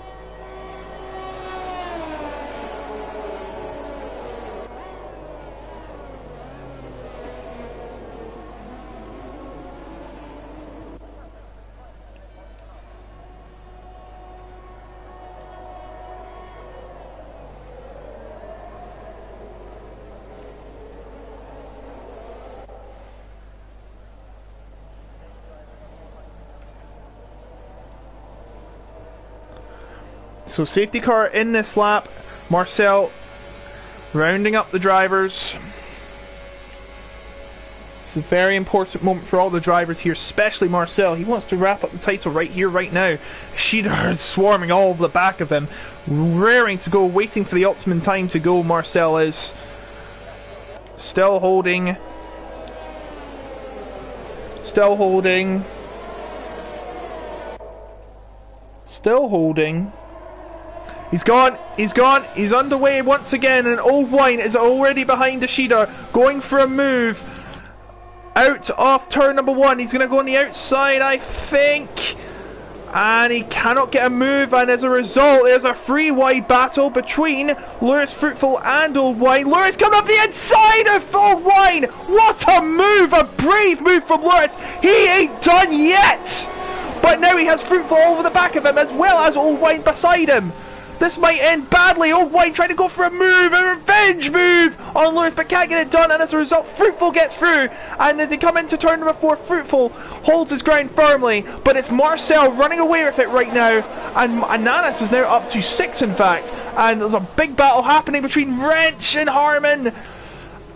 So safety car in this lap. Marcel rounding up the drivers. It's a very important moment for all the drivers here, especially Marcel. He wants to wrap up the title right here, right now. Shida is swarming all over the back of him, raring to go, waiting for the optimum time to go. Marcel is still holding. Still holding. Still holding. He's gone, he's gone, he's underway once again, and Old Wine is already behind Ishida, going for a move out of turn number 1. He's going to go on the outside, I think, and he cannot get a move, and as a result, there's a free wide battle between Lewis Fruitful and Old Wine. Lewis coming up the inside of Old Wine! What a move, a brave move from Lewis! He ain't done yet! But now he has Fruitful over the back of him, as well as Old Wine beside him. This might end badly. Old Wine trying to go for a move, a revenge move on Lewis, but can't get it done, and as a result, Fruitful gets through. And as they come into turn number 4, Fruitful holds his ground firmly, but it's Marcel running away with it right now, and Ananas is now up to 6, in fact, and there's a big battle happening between Wrench and Harmon,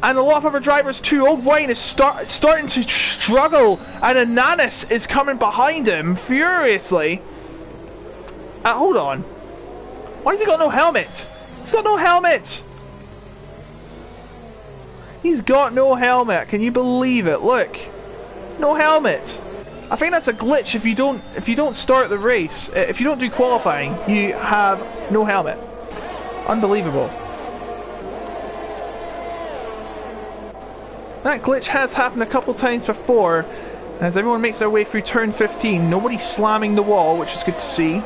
and a lot of other drivers too. Old Wine is starting to struggle, and Ananas is coming behind him furiously. Hold on. Why has he got no helmet? He's got no helmet! He's got no helmet. Can you believe it? Look. No helmet. I think that's a glitch if you don't start the race. If you don't do qualifying, you have no helmet. Unbelievable. That glitch has happened a couple times before. As everyone makes their way through turn 15, nobody's slamming the wall, which is good to see.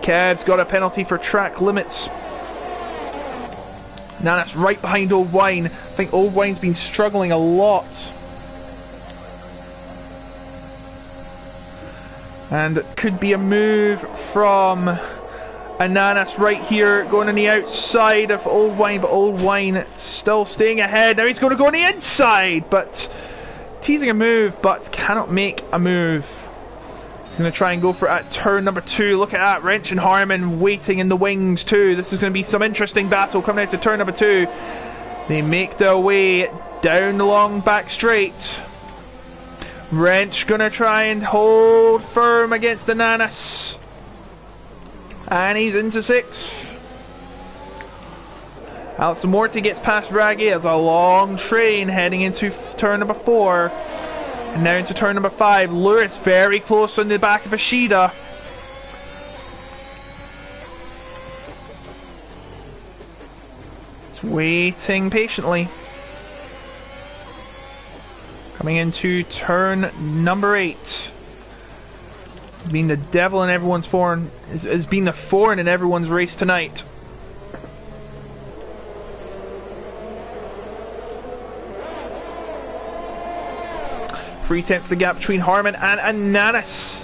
Kev's got a penalty for track limits. Now that's right behind Old Wine. I think Old Wine's been struggling a lot. And could be a move from Ananas right here, going on the outside of Old Wine, but Old Wine still staying ahead. Now he's going to go on the inside, but teasing a move, but cannot make a move. He's going to try and go for it at turn number 2. Look at that, Wrench and Harmon waiting in the wings too. This is going to be some interesting battle coming out to turn number 2. They make their way down the long back straight. Wrench going to try and hold firm against Ananas. And he's into 6th. Alex Morty gets past Raggy. There's a long train heading into turn number 4. And now into turn number 5. Lewis very close on the back of Ishida. Just waiting patiently. Coming into turn number 8. Being the devil in everyone's thorn, has been the thorn in everyone's race tonight. Three-tenths the gap between Harmon and Ananas.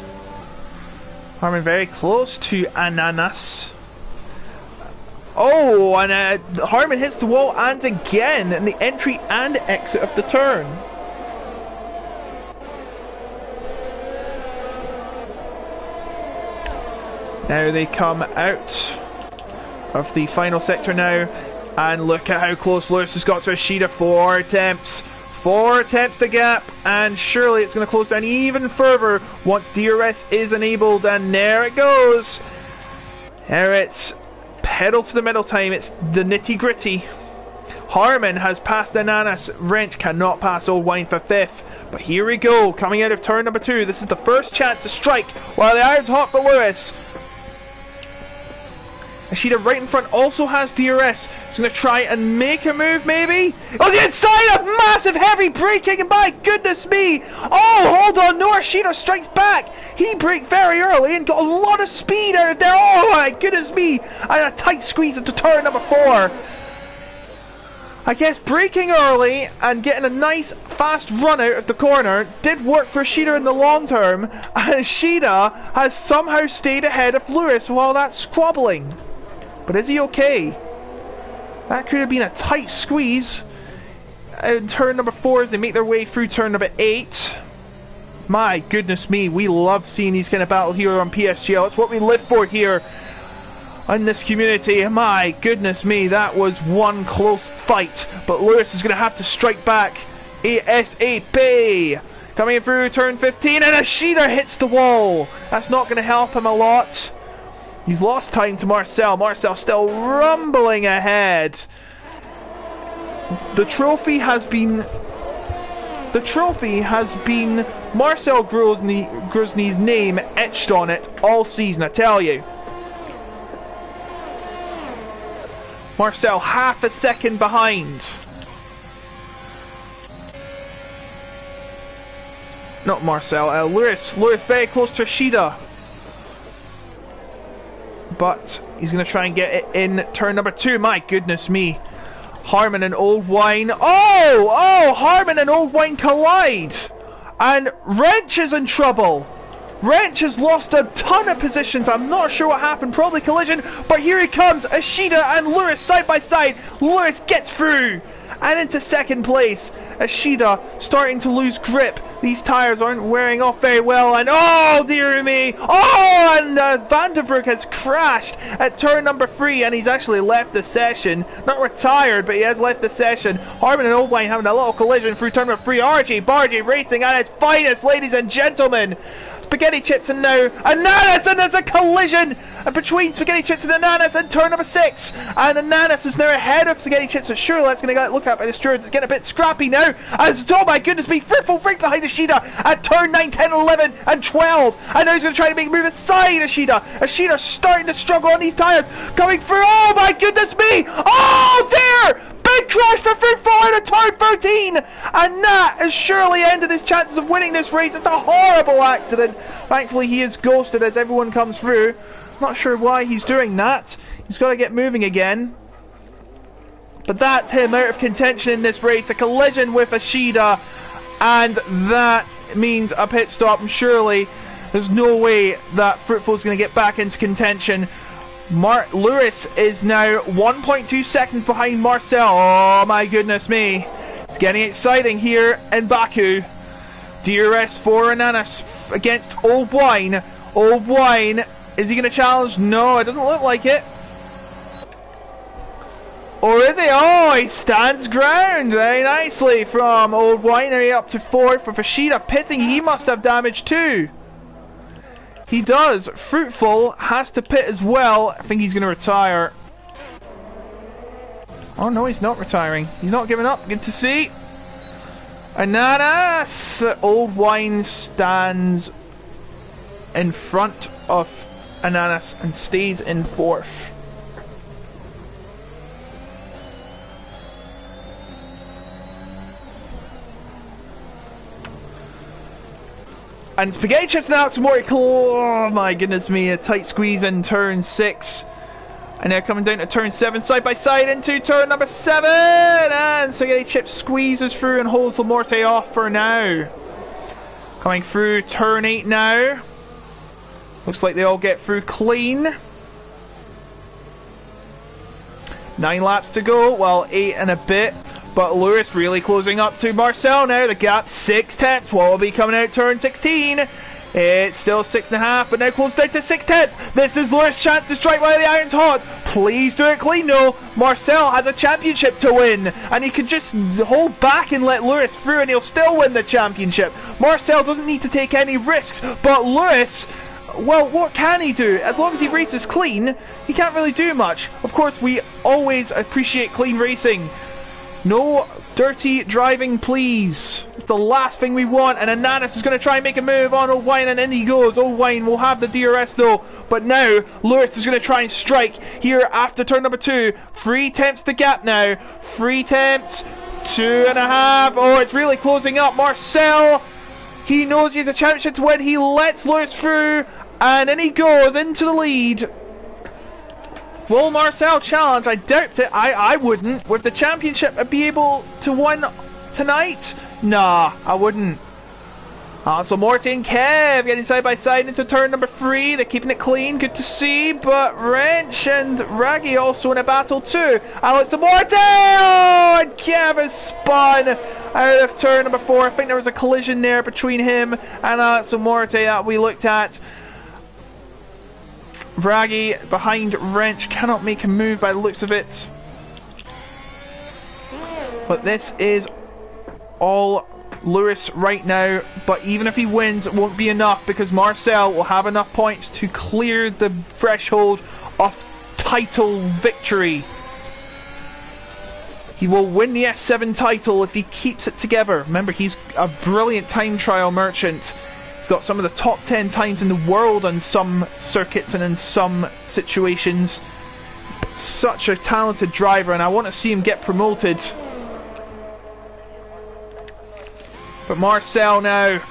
Harmon very close to Ananas. Oh, and Harmon hits the wall and again in the entry and exit of the turn. Now they come out of the final sector now, and look at how close Lewis has got to Ishida. 4 attempts. 4 attempts the gap, and surely it's going to close down even further once DRS is enabled, and there it goes. There it's pedal to the metal time, it's the nitty gritty. Harmon has passed Ananas, Wrench cannot pass Old Wine for 5th, but here we go, coming out of turn number 2. This is the first chance to strike while the iron's hot for Lewis. Ishida right in front also has DRS. He's going to try and make a move, maybe? Oh, the inside of massive heavy braking, and my goodness me! Oh, hold on, no, Ishida strikes back! He braked very early and got a lot of speed out of there. Oh my goodness me! And a tight squeeze into turn number 4. I guess braking early and getting a nice fast run out of the corner did work for Ishida in the long term, and Ishida has somehow stayed ahead of Lewis while that's squabbling. But is he okay? That could have been a tight squeeze. In turn number 4 as they make their way through turn number 8. My goodness me, we love seeing these kind of battles here on PSGL. It's what we live for here in this community. My goodness me, that was one close fight. But Lewis is going to have to strike back ASAP. Coming through turn 15, and Ashida hits the wall. That's not going to help him a lot. He's lost time to Marcel. Marcel still rumbling ahead. The trophy has been Marcel Grozny's name etched on it all season, I tell you. Marcel half a second behind. Not Marcel, Lewis. Lewis very close to Ashida. But he's going to try and get it in turn number 2. My goodness me. Harman and Old Wine. Oh, Harman and Old Wine collide. And Wrench is in trouble. Wrench has lost a ton of positions. I'm not sure what happened. Probably collision. But here he comes. Ashida and Lewis side by side. Lewis gets through. And into second place. Ashida starting to lose grip. These tyres aren't wearing off very well. And oh dear me. Oh, and Vandenbroek has crashed at turn number 3. And he's actually left the session. Not retired, but he has left the session. Harman and Oldwine having a little collision through turn number 3. RJ Bargy racing at its finest, ladies and gentlemen. Spaghetti Chips and now Ananas, and there's a collision between Spaghetti Chips and Ananas in turn number 6, and Ananas is now ahead of Spaghetti Chips, so surely that's going to get looked at by the stewards. It's getting a bit scrappy now, as oh my goodness me, Fruitful right behind Ashida at turn 9, 10, 11 and 12, and now he's going to try to make a move inside Ashida. Ashida starting to struggle on these tyres, coming through, oh my goodness me, oh dear! Big crash for Fruitful out of turn 13, and that has surely ended his chances of winning this race. It's a horrible accident. Thankfully he is ghosted as everyone comes through. Not sure why he's doing that. He's got to get moving again. But that's him out of contention in this race. A collision with Ashida, and that means a pit stop. And surely there's no way that Fruitful's going to get back into contention. Lewis is now 1.2 seconds behind Marcel. Oh my goodness me. It's getting exciting here in Baku. DRS for Ananas against Old Wine. Old Wine, is he going to challenge? No, it doesn't look like it. Or is he? Oh, he stands ground very nicely from Old Winery up to 4th for Ashida pitting. He must have damage too. He does. Fruitful has to pit as well. I think he's going to retire. Oh no, he's not retiring. He's not giving up. Good to see. Ananas! Old Wine stands in front of Ananas and stays in 4th. And Spaghetti Chips now some more. Oh my goodness me, a tight squeeze in turn 6. And now coming down to turn 7, side by side into turn number 7. And Spaghetti Chips squeezes through and holds Lamorte off for now. Coming through turn 8 now. Looks like they all get through clean. 9 laps to go, well 8 and a bit. But Lewis really closing up to Marcel now. The gap 6 tenths. Wallaby coming out turn 16. It's still 6.5, but now closed down to 6 tenths. This is Lewis' chance to strike while the iron's hot. Please do it clean though. Marcel has a championship to win, and he can just hold back and let Lewis through, and he'll still win the championship. Marcel doesn't need to take any risks, but Lewis, well, what can he do? As long as he races clean, he can't really do much. Of course, we always appreciate clean racing. No dirty driving, please. It's the last thing we want. And Ananas is going to try and make a move on Old Wine, and in he goes. Old Wine will have the DRS though. But now Lewis is going to try and strike here after turn number 2. 3 attempts to gap now. 3 attempts. 2.5. Oh, it's really closing up. Marcel, he knows he has a championship to win. He lets Lewis through, and then he goes into the lead. Will Marcel challenge? I doubt it. I wouldn't. With the championship, I'd be able to win tonight? Nah, I wouldn't. So Morty and Kev getting side by side into turn number 3. They're keeping it clean, good to see. But Wrench and Raggy also in a battle too. Alex to Morty! Oh, and Kev has spun out of turn number 4. I think there was a collision there between him and Alex Morty that we looked at. Raggy behind Wrench, cannot make a move by the looks of it. But this is all Lewis right now, but even if he wins, it won't be enough because Marcel will have enough points to clear the threshold of title victory. He will win the F7 title if he keeps it together. Remember, he's a brilliant time trial merchant. He's got some of the top 10 times in the world on some circuits and in some situations. Such a talented driver, and I want to see him get promoted. But Marcel now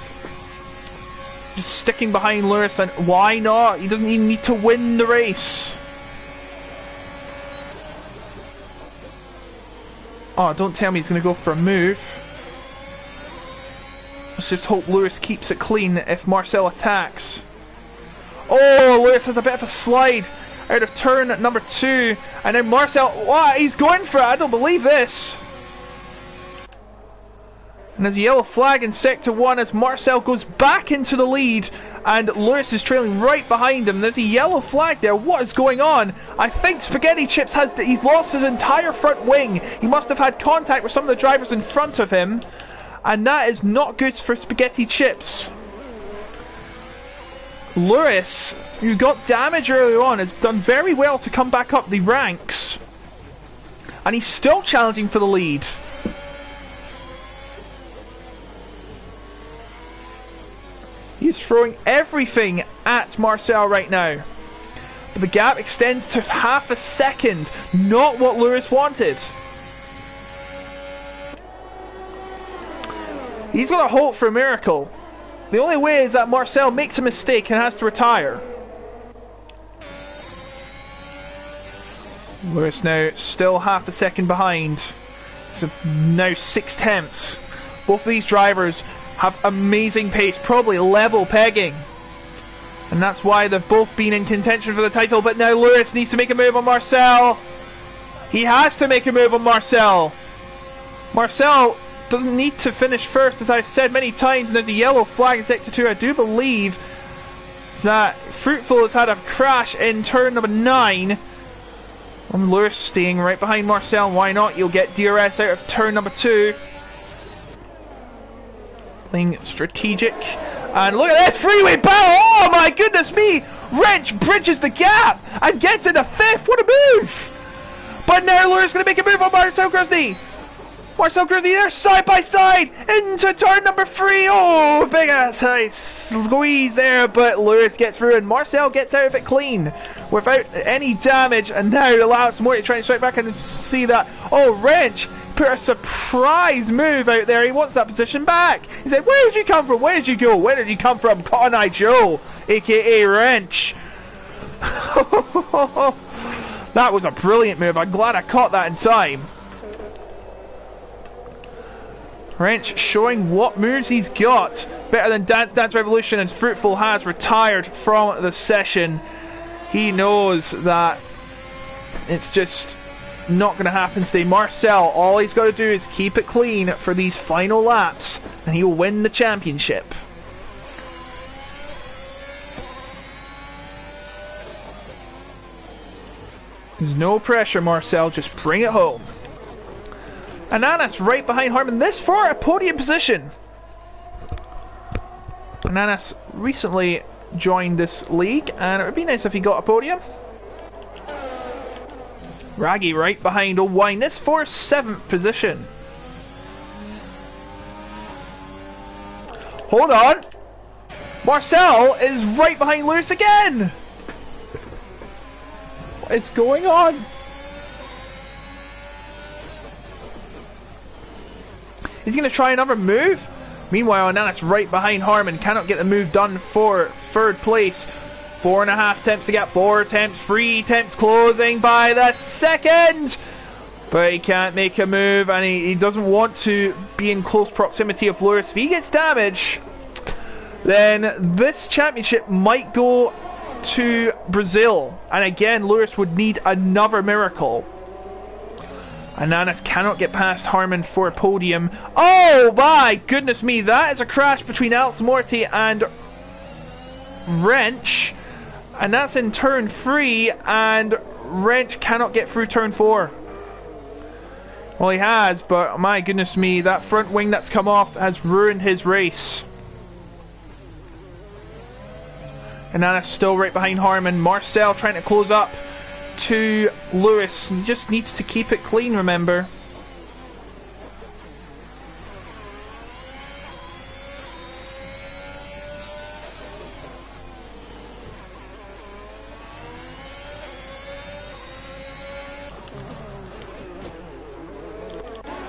just sticking behind Lewis, and why not? He doesn't even need to win the race. Oh, don't tell me he's going to go for a move. Let's just hope Lewis keeps it clean if Marcel attacks. Oh, Lewis has a bit of a slide out of turn number 2. And then Marcel, what? He's going for it. I don't believe this. And there's a yellow flag in sector 1 as Marcel goes back into the lead and Lewis is trailing right behind him. There's a yellow flag there. What is going on? I think Spaghetti Chips he's lost his entire front wing. He must have had contact with some of the drivers in front of him, and that is not good for Spaghetti Chips. Lewis, who got damage early on, has done very well to come back up the ranks, and he's still challenging for the lead. He's throwing everything at Marcel right now. But the gap extends to half a second. Not what Lewis wanted. He's got to hope for a miracle. The only way is that Marcel makes a mistake and has to retire. Lewis now still half a second behind. So now 6 tenths. Both of these drivers have amazing pace, probably level pegging. And that's why they've both been in contention for the title, but now Lewis needs to make a move on Marcel. He has to make a move on Marcel. Marcel doesn't need to finish first, as I've said many times, and there's a yellow flag in sector 2. I do believe that Fruitful has had a crash in turn number 9. And Lewis staying right behind Marcel. Why not? You'll get DRS out of turn number 2. Playing strategic, and look at this freeway battle. Oh my goodness me! Wrench bridges the gap and gets into 5th. What a move! But now Lewis is going to make a move on Marcel Grisney. Marcel Grisney there side by side into turn number 3. Oh, big tight squeeze there, but Lewis gets through and Marcel gets out of it clean without any damage. And now Alex Morty trying to strike back and see that. Oh, Wrench put a surprise move out there. He wants that position back. He said, where did you come from? Where did you go? Where did you come from? Cotton Eye Joe, aka Wrench. That was a brilliant move. I'm glad I caught that in time. Wrench showing what moves he's got. Better than Dance Revolution, and Fruitful has retired from the session. He knows that it's just not going to happen today. Marcel, all he's got to do is keep it clean for these final laps and he'll win the championship. There's no pressure, Marcel, just bring it home. Ananas right behind Harman, this for a podium position. Ananas recently joined this league and it would be nice if he got a podium. Raggy right behind O'Wine, this for 7th position. Hold on! Marcel is right behind Lewis again! What is going on? He's going to try another move. Meanwhile, Ananas right behind Harman, cannot get the move done for 3rd place. 4.5 attempts to get 4 attempts, 3 attempts closing by the 2nd. But he can't make a move and he doesn't want to be in close proximity of Lewis. If he gets damage, then this championship might go to Brazil. And again, Lewis would need another miracle. Ananas cannot get past Harman for a podium. Oh my goodness me, that is a crash between Alex Morty and Wrench. And that's in turn 3, and Wrench cannot get through turn 4. Well, he has, but my goodness me, that front wing that's come off has ruined his race. Ananas still right behind Harman. Marcel trying to close up to Lewis. He just needs to keep it clean, remember.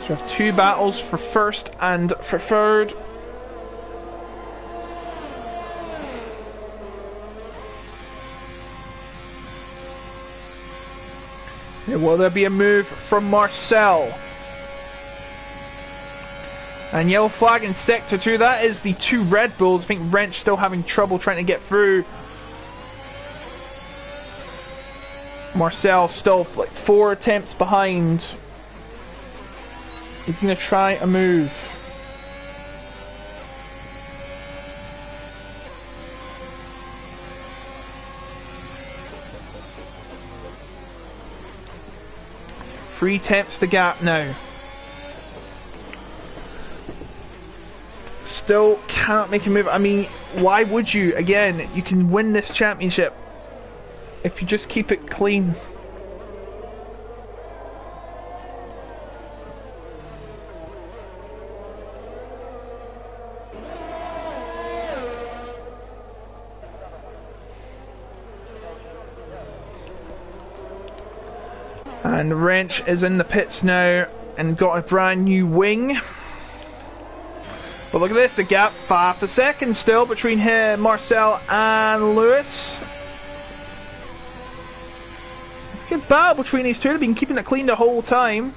So we have 2 battles for first and for third. Will there be a move from Marcel? And yellow flag in sector 2. That is the 2 Red Bulls. I think Wrench still having trouble trying to get through. Marcel still like 4 attempts behind. He's going to try a move. Three attempts to gap now. Still cannot make a move. I mean, why would you? Again, you can win this championship if you just keep it clean. And Wrench is in the pits now and got a brand new wing. But look at this, the gap 5 seconds still between Marcel and Lewis. It's a good battle between these two. They've been keeping it clean the whole time.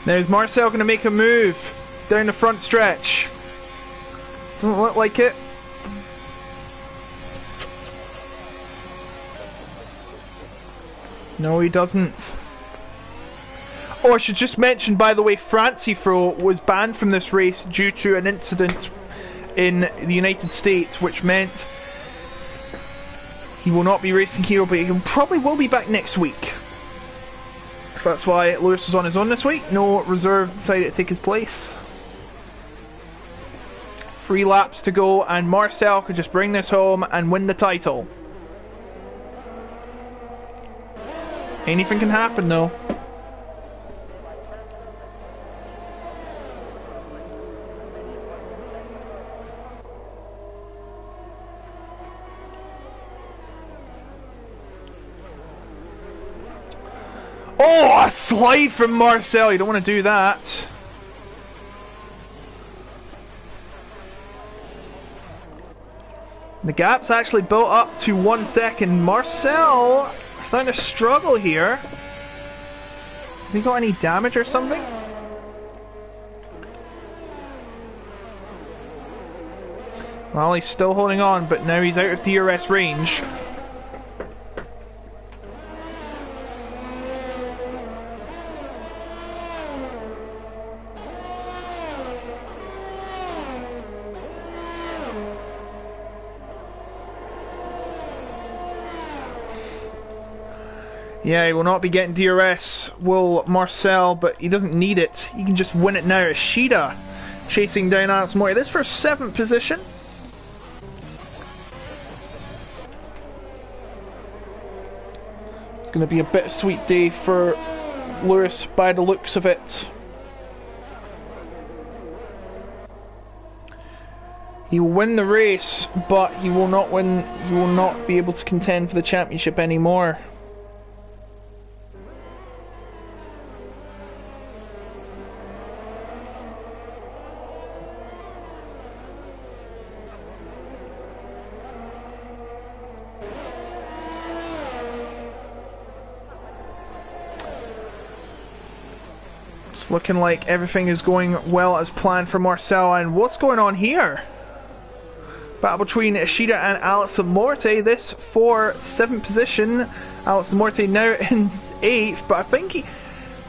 Now is Marcel going to make a move down the front stretch? Doesn't look like it. No, he doesn't. Oh, I should just mention, by the way, Francifro was banned from this race due to an incident in the United States, which meant he will not be racing here, but he probably will be back next week. So that's why Lewis was on his own this week. No reserve decided to take his place. 3 laps to go, and Marcel could just bring this home and win the title. Anything can happen though. Oh, a slide from Marcel. You don't want to do that. The gap's actually built up to 1 second. Marcel starting to struggle here. Has he got any damage or something? Well, he's still holding on, but now he's out of DRS range. Yeah, he will not be getting DRS, will Marcel, but he doesn't need it. He can just win it now. Ishida chasing down Alex Morty. This for 7th position. It's going to be a bittersweet day for Lewis by the looks of it. He will win the race, but he will not win. He will not be able to contend for the championship anymore. Looking like everything is going well as planned for Marcel. And what's going on here? Battle between Ishida and Alex Morte. This for 7th position. Alex Morte now in 8th, but I think he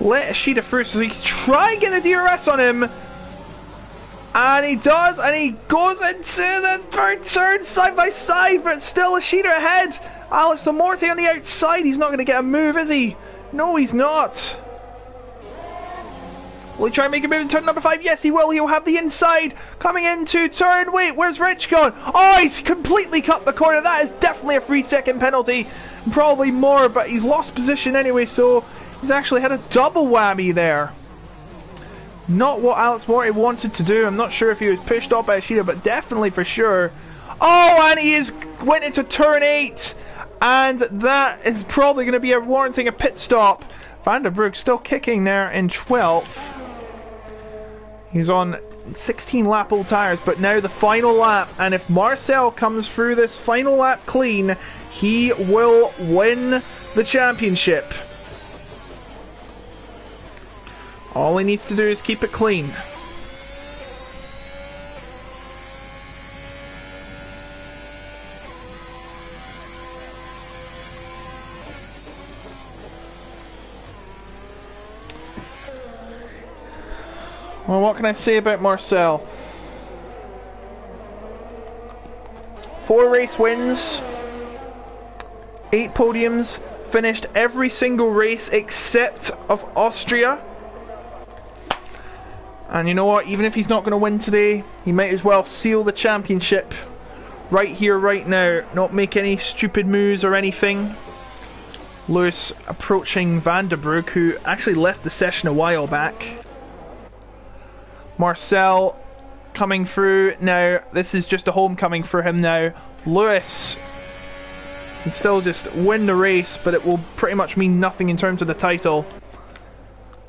let Ishida through so he can try and get the DRS on him. And he does, and he goes into the third turn side by side, but still Ishida ahead. Alex Morte on the outside. He's not going to get a move, is he? No, he's not. Will he try and make a move in turn number 5? Yes, he will. He'll have the inside coming into turn. Wait, where's Rich gone? Oh, he's completely cut the corner. That is definitely a 3-second penalty. Probably more, but he's lost position anyway, so he's actually had a double whammy there. Not what Alex Morte wanted to do. I'm not sure if he was pushed off by Ishida, but definitely for sure. Oh, and he went into turn 8. And that is probably going to be warranting a pit stop. Van der Broek still kicking there in 12th. He's on 16 lap old tyres, but now the final lap, and if Marcel comes through this final lap clean, he will win the championship. All he needs to do is keep it clean. Well, what can I say about Marcel? 4 race wins, 8 podiums, finished every single race except of Austria. And you know what, even if he's not going to win today, he might as well seal the championship right here, right now. Not make any stupid moves or anything. Lewis approaching Van der Broek, who actually left the session a while back. Marcel coming through now. This is just a homecoming for him now. Lewis can still just win the race, but it will pretty much mean nothing in terms of the title.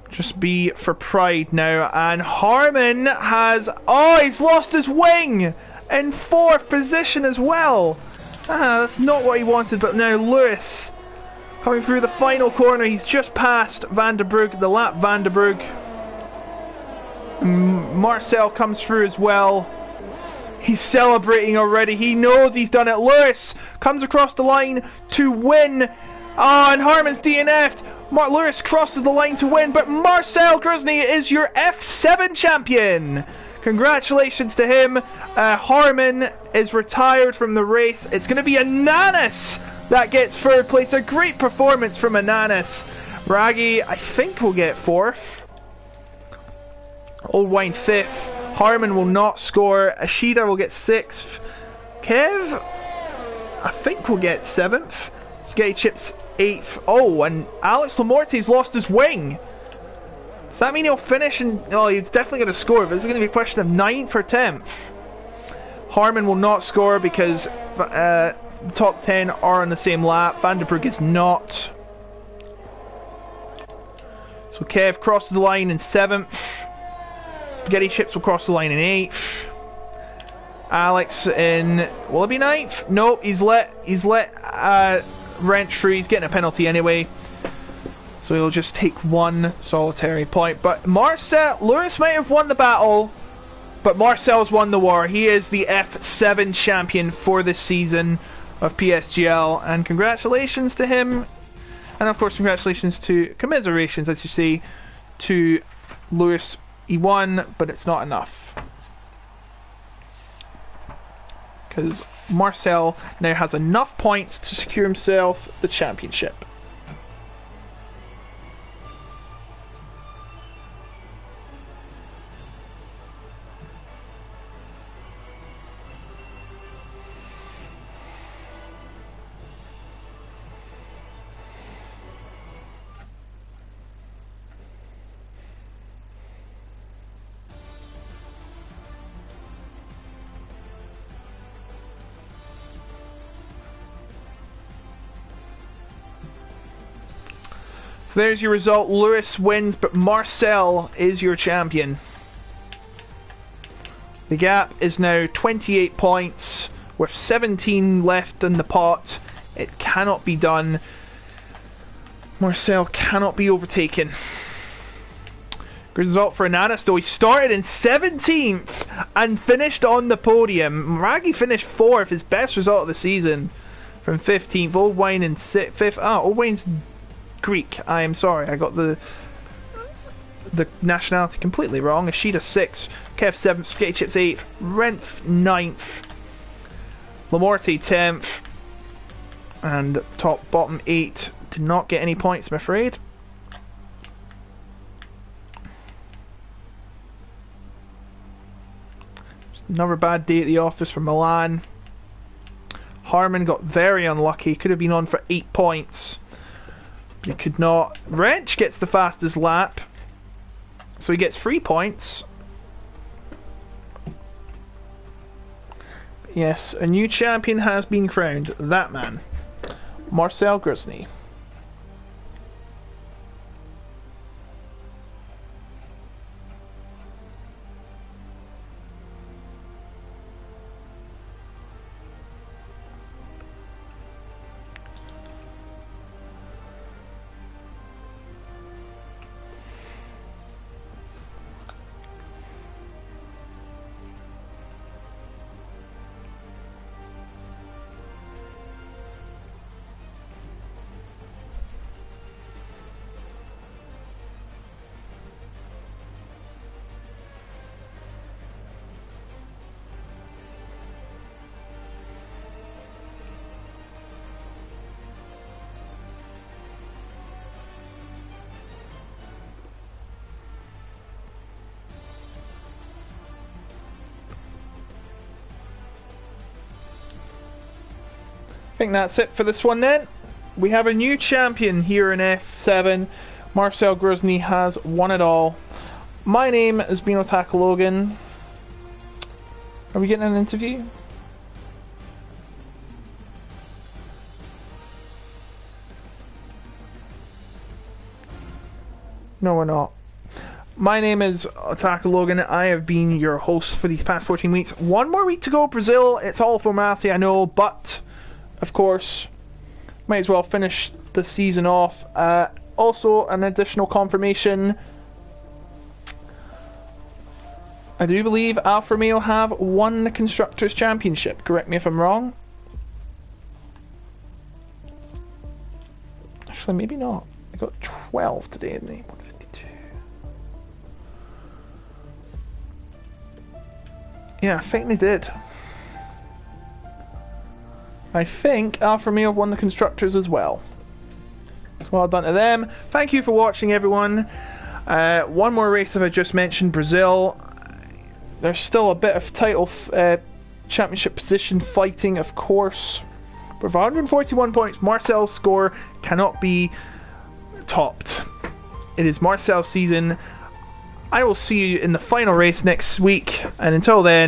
Just be for pride now. And Harmon has... Oh, he's lost his wing! In 4th position as well. That's not what he wanted, but now Lewis coming through the final corner. He's just passed Van der Broek, the lap Van der Broek. Marcel comes through as well. He's celebrating already. He knows he's done it. Lewis comes across the line to win. Oh, and Harmon's DNF'd. Lewis crosses the line to win, but Marcel Gruzny is your F7 champion. Congratulations to him. Harmon is retired from the race. It's going to be Ananas that gets 3rd place. A great performance from Ananas. Raggy, I think, will get 4th. Old Wine 5th. Harmon will not score. Ishida will get 6th. Kev, I think, will get 7th. Getty Chips 8th. Oh, and Alex Lamorte's lost his wing. Does that mean he'll finish? Oh, he's definitely going to score, but it's going to be a question of 9th or 10th. Harmon will not score because top 10 are on the same lap. Van der Broek is not. So Kev crosses the line in 7th. Spaghetti Chips will cross the line in 8th. Alex in... Will it be 9th? Nope, he's let Wrench through. He's getting a penalty anyway. So he'll just take 1 solitary point. But Marcel... Lewis might have won the battle, but Marcel's won the war. He is the F7 champion for this season of PSGL. And congratulations to him. And of course, congratulations to... Commiserations, as you say, to Lewis. He won, but it's not enough. Because Marcel now has enough points to secure himself the championship. So there's your result. Lewis wins, but Marcel is your champion. The gap is now 28 points with 17 left in the pot. It cannot be done. Marcel cannot be overtaken. Good result for Ananas though. He started in 17th and finished on the podium. Raggy finished 4th, his best result of the season, from 15th. Old Wayne in 5th. Oh, Old Wayne's Greek. I am sorry, I got the nationality completely wrong. Ashida 6th, Kev 7th, Spaghetti Chips 8th, Renth 9th, Lamorte 10th, and bottom 8 did not get any points, I'm afraid. Another bad day at the office for Milan. Harmon got very unlucky, could have been on for 8 points. But he could not. Wrench gets the fastest lap, so he gets 3 points. Yes, a new champion has been crowned. That man, Marcel Grosny. I think that's it for this one then. We have a new champion here in F7. Marcel Grosny has won it all. My name has been Otaku Logan. Are we getting an interview? No, we're not. My name is Otaku Logan. I have been your host for these past 14 weeks. One more week to go, Brazil. It's all formality, I know, but of course, might as well finish the season off. Also, an additional confirmation. I do believe Alfa Romeo have won the Constructors' Championship. Correct me if I'm wrong. Actually, maybe not. They got 12 today, didn't they? 152. Yeah, I think they did. I think Alfa Romeo won the Constructors as well. So well done to them. Thank you for watching, everyone. One more race, as I just mentioned, Brazil. There's still a bit of title championship position fighting, of course. But for 141 points, Marcel's score cannot be topped. It is Marcel's season. I will see you in the final race next week, and until then,